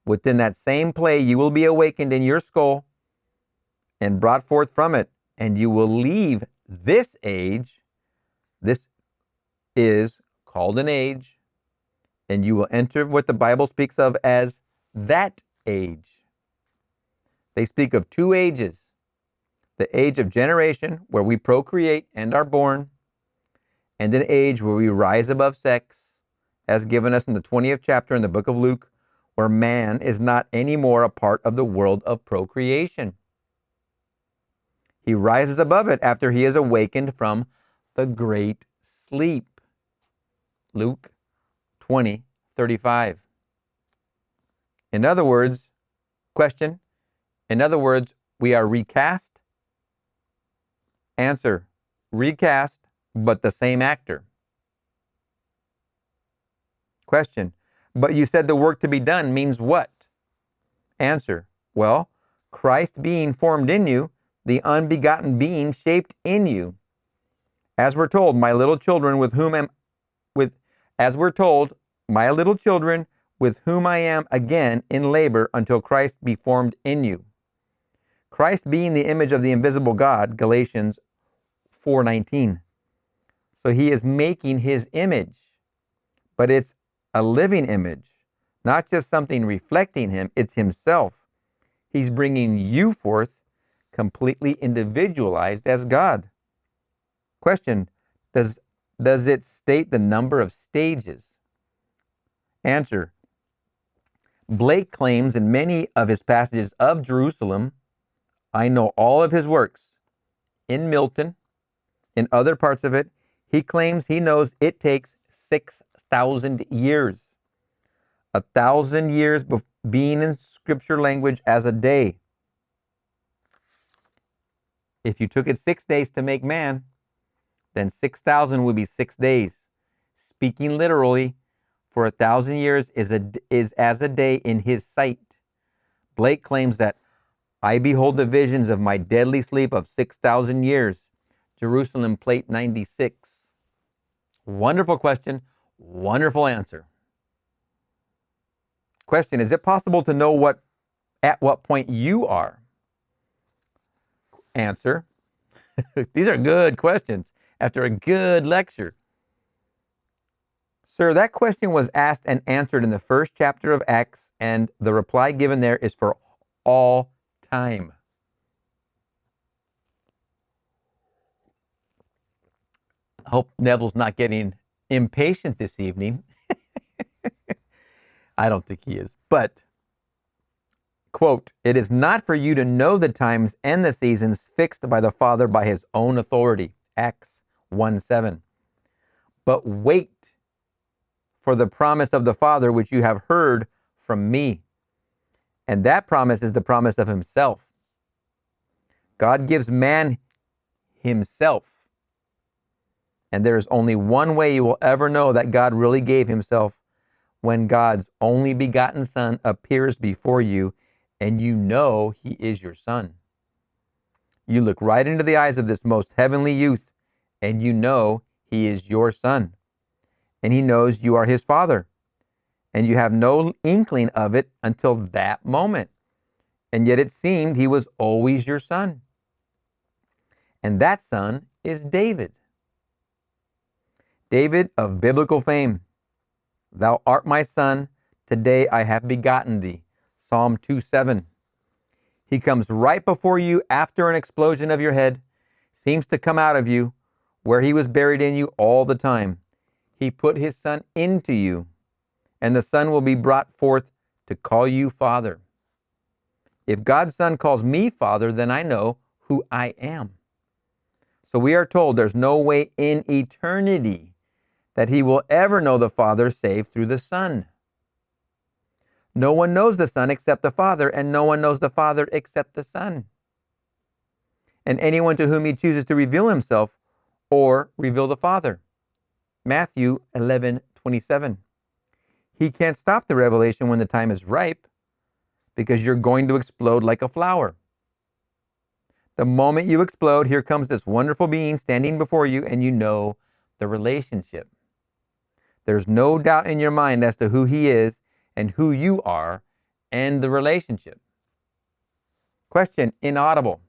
Speaker 1: Within that same play, you will be awakened in your skull and brought forth from it, and you will leave this age. This is called an age, and you will enter what the Bible speaks of as that age. They speak of two ages. The age of generation, where we procreate and are born, and an age where we rise above sex, as given us in the 20th chapter in the book of Luke, where man is not anymore a part of the world of procreation. He rises above it after he is awakened from the great sleep. Luke 20:35. In other words, question, in other words, we are recast? Answer, recast, but the same actor. Question, but you said the work to be done means what? Answer, well, Christ being formed in you, the unbegotten being shaped in you. As we're told, my little children with whom I am again in labor until Christ be formed in you. Christ being the image of the invisible God, Galatians 4:19. So he is making his image, but it's a living image, not just something reflecting him, it's himself. He's bringing you forth completely individualized as God. Question, does it state the number of stages? Answer, Blake claims in many of his passages of Jerusalem, I know all of his works. In Milton, in other parts of it, he claims he knows it takes 6,000 years. 1,000 years being in scripture language as a day. If you took it 6 days to make man, then 6,000 would be 6 days. Speaking literally, for 1,000 years is as a day in his sight. Blake claims that I behold the visions of my deadly sleep of 6,000 years. Jerusalem, plate 96. Wonderful question, wonderful answer. Question, is it possible to know at what point you are? Answer, these are good questions after a good lecture. Sir, that question was asked and answered in the first chapter of Acts, and the reply given there is for all time. I hope Neville's not getting impatient this evening. I don't think he is. But, quote, it is not for you to know the times and the seasons fixed by the Father by his own authority. Acts 1:7. But wait for the promise of the Father, which you have heard from me. And that promise is the promise of himself. God gives man himself. And there is only one way you will ever know that God really gave himself, when God's only begotten Son appears before you and you know he is your Son. You look right into the eyes of this most heavenly youth and you know he is your Son. And he knows you are his Father. And you have no inkling of it until that moment. And yet it seemed he was always your Son. And that Son is David. David of biblical fame. Thou art my Son, today I have begotten thee. Psalm 2:7. He comes right before you after an explosion of your head, seems to come out of you, where he was buried in you all the time. He put his Son into you, and the Son will be brought forth to call you Father. If God's Son calls me Father, then I know who I am. So we are told there's no way in eternity that he will ever know the Father save through the Son. No one knows the Son except the Father, and no one knows the Father except the Son. And anyone to whom he chooses to reveal himself or reveal the Father. Matthew 11:27. He can't stop the revelation when the time is ripe, because you're going to explode like a flower. The moment you explode, here comes this wonderful being standing before you, and you know the relationship. There's no doubt in your mind as to who he is and who you are and the relationship. Question, inaudible.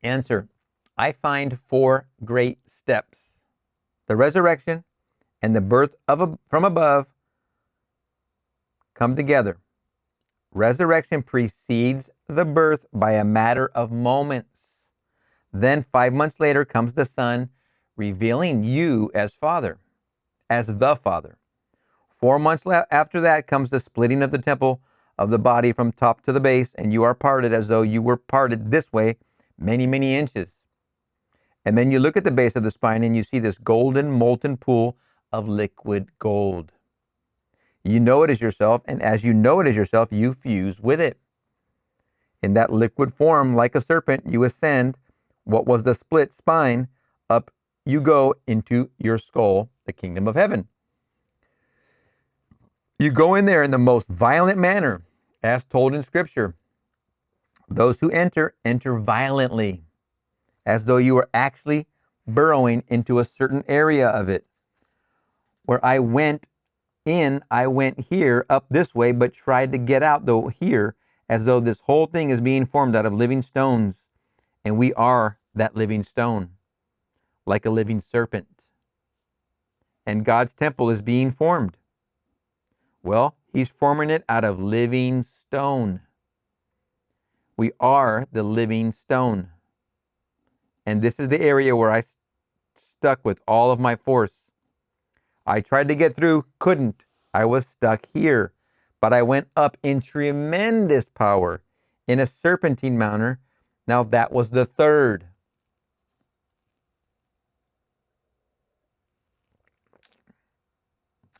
Speaker 1: Answer, I find 4 great steps. The resurrection and the birth from above come together. Resurrection precedes the birth by a matter of moments. Then 5 months later comes the Son, revealing you as Father, as the Father. 4 months after that comes the splitting of the temple of the body from top to the base, and you are parted as though you were parted this way many, many inches. And then you look at the base of the spine and you see this golden molten pool of liquid gold. You know it is yourself, and as you know it is yourself, you fuse with it. In that liquid form, like a serpent, you ascend what was the split spine, up you go into your skull, the kingdom of heaven. You go in there in the most violent manner, as told in Scripture. Those who enter, enter violently, as though you were actually burrowing into a certain area of it. Where I went in, I went here, up this way, but tried to get out, though here, as though this whole thing is being formed out of living stones. And we are that living stone, like a living serpent. And God's temple is being formed. Well, he's forming it out of living stone. We are the living stone. And this is the area where I stuck with all of my force. I tried to get through, couldn't. I was stuck here. But I went up in tremendous power in a serpentine manner. Now that was the third.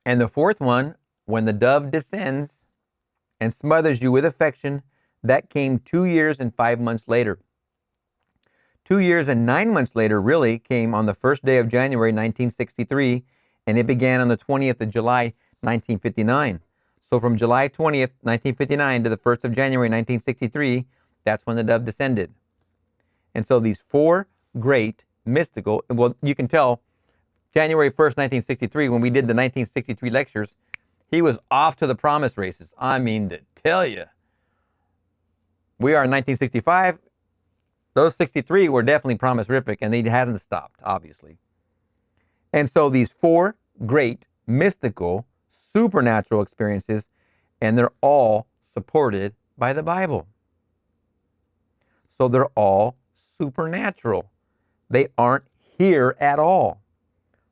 Speaker 1: And the fourth one, when the dove descends and smothers you with affection, that came 2 years and 5 months later. 2 years and 9 months later really came on the first day of January 1963, and it began on the 20th of July 1959. So from July 20th, 1959 to the 1st of January 1963, that's when the dove descended. And so these four great mystical, well, you can tell January 1st, 1963, when we did the 1963 lectures, he was off to the promise races. I mean, to tell you. We are in 1965. Those 63 were definitely promise-rific, and he hasn't stopped, obviously. And so these four great mystical, supernatural experiences, and they're all supported by the Bible. So they're all supernatural. They aren't here at all.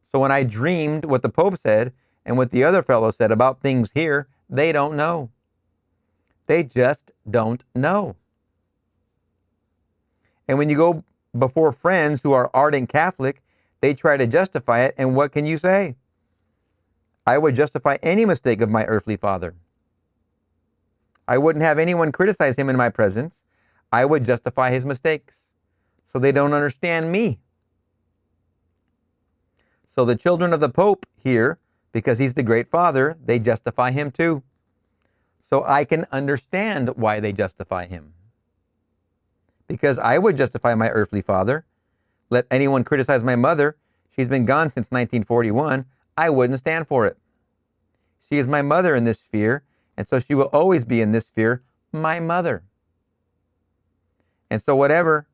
Speaker 1: So when I dreamed what the Pope said and what the other fellow said about things here, they don't know. They just don't know. And when you go before friends who are ardent Catholic, they try to justify it. And what can you say? I would justify any mistake of my earthly father. I wouldn't have anyone criticize him in my presence. I would justify his mistakes. So they don't understand me. So the children of the Pope here, because he's the great father, they justify him too. So I can understand why they justify him. Because I would justify my earthly father. Let anyone criticize my mother. She's been gone since 1941. I wouldn't stand for it. She is my mother in this sphere, and so she will always be in this sphere, my mother. And so whatever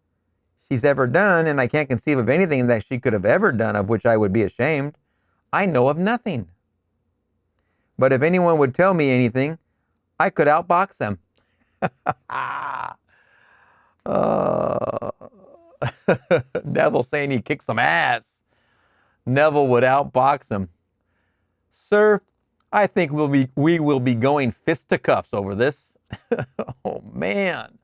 Speaker 1: she's ever done, and I can't conceive of anything that she could have ever done of which I would be ashamed, I know of nothing. But if anyone would tell me anything, I could outbox them. Neville saying he kicked some ass. Neville would outbox him. Sir, I think we will be going fisticuffs over this. Oh, man.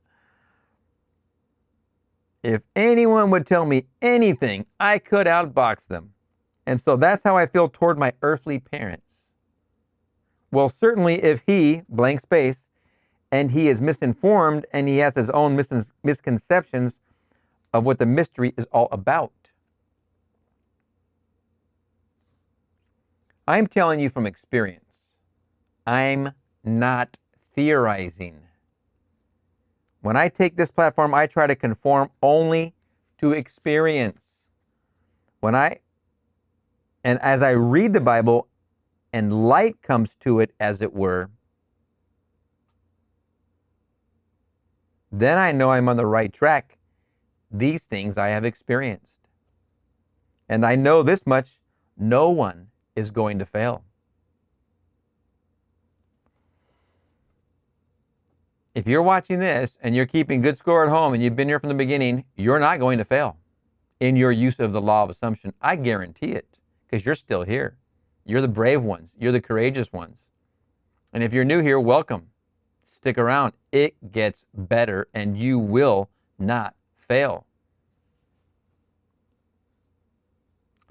Speaker 1: If anyone would tell me anything, I could outbox them. And so that's how I feel toward my earthly parents. Well, certainly if he, blank space, and he is misinformed and he has his own misconceptions of what the mystery is all about. I'm telling you from experience. I'm not theorizing. When I take this platform, I try to conform only to experience. And as I read the Bible and light comes to it, as it were, then I know I'm on the right track. These things I have experienced. And I know this much, no one is going to fail. If you're watching this and you're keeping good score at home and you've been here from the beginning, you're not going to fail in your use of the law of assumption. I guarantee it, because you're still here. You're the brave ones. You're the courageous ones. And if you're new here, welcome. Stick around. It gets better and you will not fail.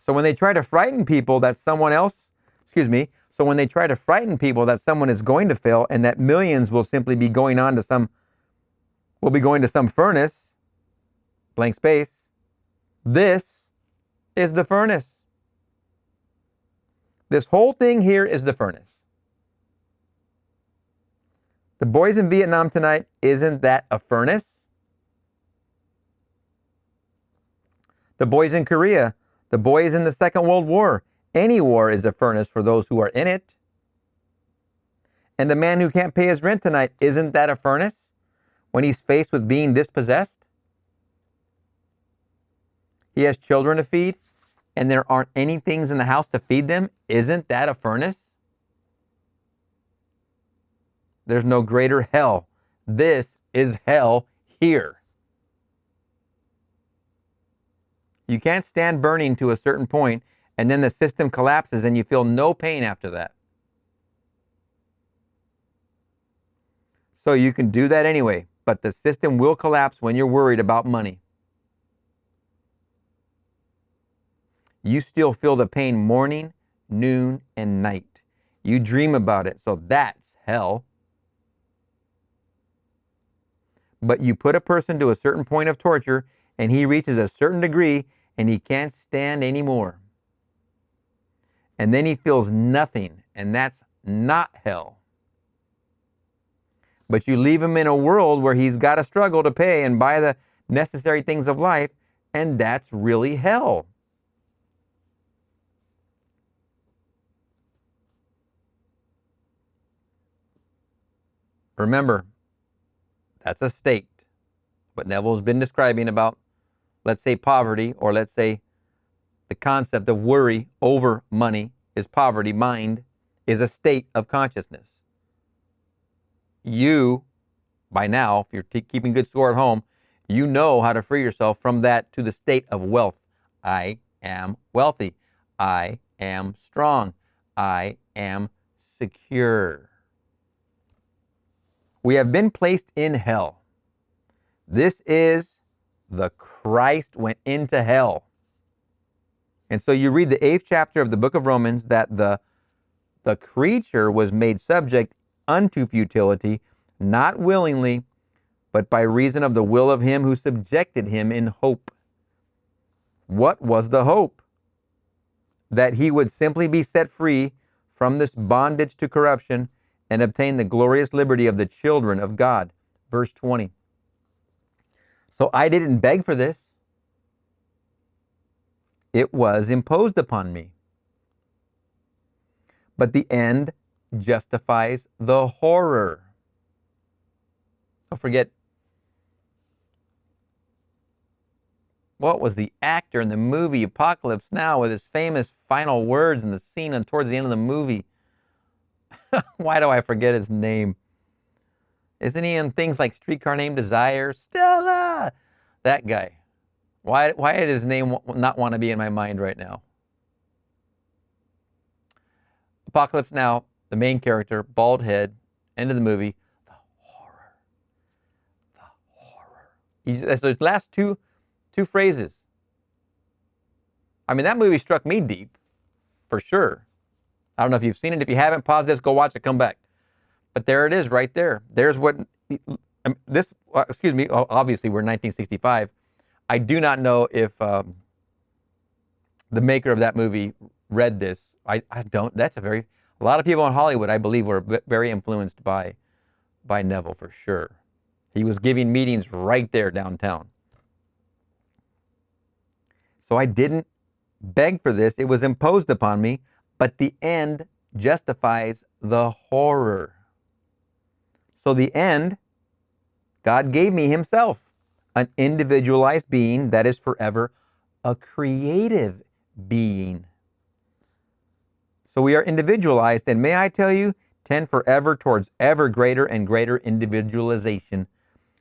Speaker 1: So when they try to frighten people that someone is going to fail and that millions will simply be going to some furnace, blank space, this is the furnace. This whole thing here is the furnace. The boys in Vietnam tonight, isn't that a furnace? The boys in Korea, the boys in the Second World War, any war is a furnace for those who are in it. And the man who can't pay his rent tonight, isn't that a furnace when he's faced with being dispossessed? He has children to feed, and there aren't any things in the house to feed them. Isn't that a furnace? There's no greater hell. This is hell here. You can't stand burning to a certain point, and then the system collapses and you feel no pain after that. So you can do that anyway, but the system will collapse when you're worried about money. You still feel the pain morning, noon, and night. You dream about it, so that's hell. But you put a person to a certain point of torture, and he reaches a certain degree, and he can't stand anymore. And then he feels nothing, and that's not hell. But you leave him in a world where he's got to struggle to pay and buy the necessary things of life, and that's really hell. Remember, that's a state. What Neville's been describing about, let's say, poverty, or let's say the concept of worry over money is poverty. Mind is a state of consciousness. You, by now, if you're keeping good score at home, you know how to free yourself from that to the state of wealth. I am wealthy. I am strong. I am secure. We have been placed in hell. This is the Christ went into hell. And so you read the 8th chapter of the book of Romans that the creature was made subject unto futility, not willingly, but by reason of the will of him who subjected him in hope. What was the hope? That he would simply be set free from this bondage to corruption and obtain the glorious liberty of the children of God. Verse 20. So I didn't beg for this. It was imposed upon me. But the end justifies the horror. Don't forget, what was the actor in the movie Apocalypse Now with his famous final words in the scene and towards the end of the movie? Why do I forget his name? Isn't he in things like Streetcar Named Desire? Stella! That guy. Why did his name not want to be in my mind right now? Apocalypse Now, the main character, bald head, end of the movie. The horror. The horror. That's those last two phrases. I mean, that movie struck me deep, for sure. I don't know if you've seen it. If you haven't, pause this, go watch it, come back. But there it is right there. There's what, obviously we're in 1965. I do not know if the maker of that movie read this. I don't. A lot of people in Hollywood, I believe, were very influenced by Neville, for sure. He was giving meetings right there downtown. So I didn't beg for this. It was imposed upon me, but the end justifies the horror. So the end, God gave me himself, an individualized being that is forever a creative being. So we are individualized, and may I tell you, tend forever towards ever greater and greater individualization.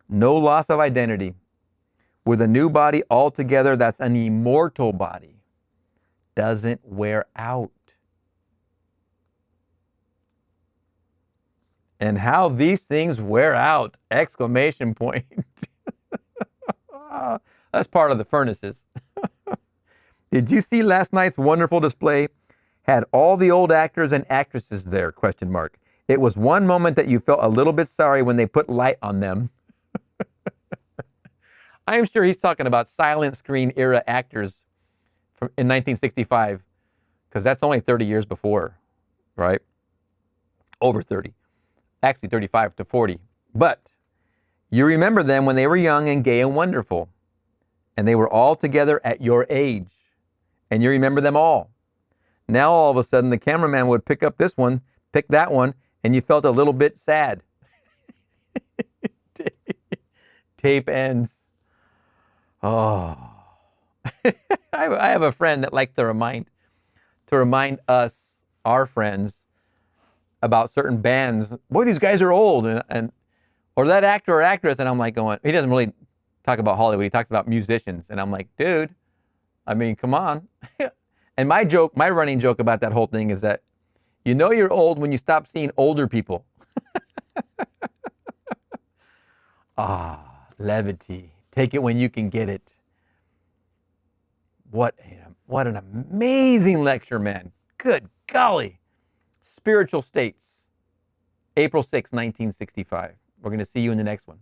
Speaker 1: No loss of identity. With a new body altogether, that's an immortal body. Doesn't wear out. And how these things wear out! Exclamation point. That's part of the furnaces. Did you see last night's wonderful display? Had all the old actors and actresses there, question mark. It was one moment that you felt a little bit sorry when they put light on them. I am sure he's talking about silent screen era actors in 1965, because that's only 30 years before, right? Over 30. Actually 35 to 40. But you remember them when they were young and gay and wonderful. And they were all together at your age. And you remember them all. Now all of a sudden the cameraman would pick up this one, pick that one, and you felt a little bit sad. Tape ends. Oh. I have a friend that likes to remind us, our friends, about certain bands. Boy, these guys are old, and or that actor or actress, and I'm like going. He doesn't really talk about Hollywood. He talks about musicians, and I'm like, dude, I mean, come on. And my running joke about that whole thing is that you know you're old when you stop seeing older people. Ah, levity. Take it when you can get it. What an amazing lecture, man. Good golly. Spiritual States, April 6, 1965. We're going to see you in the next one.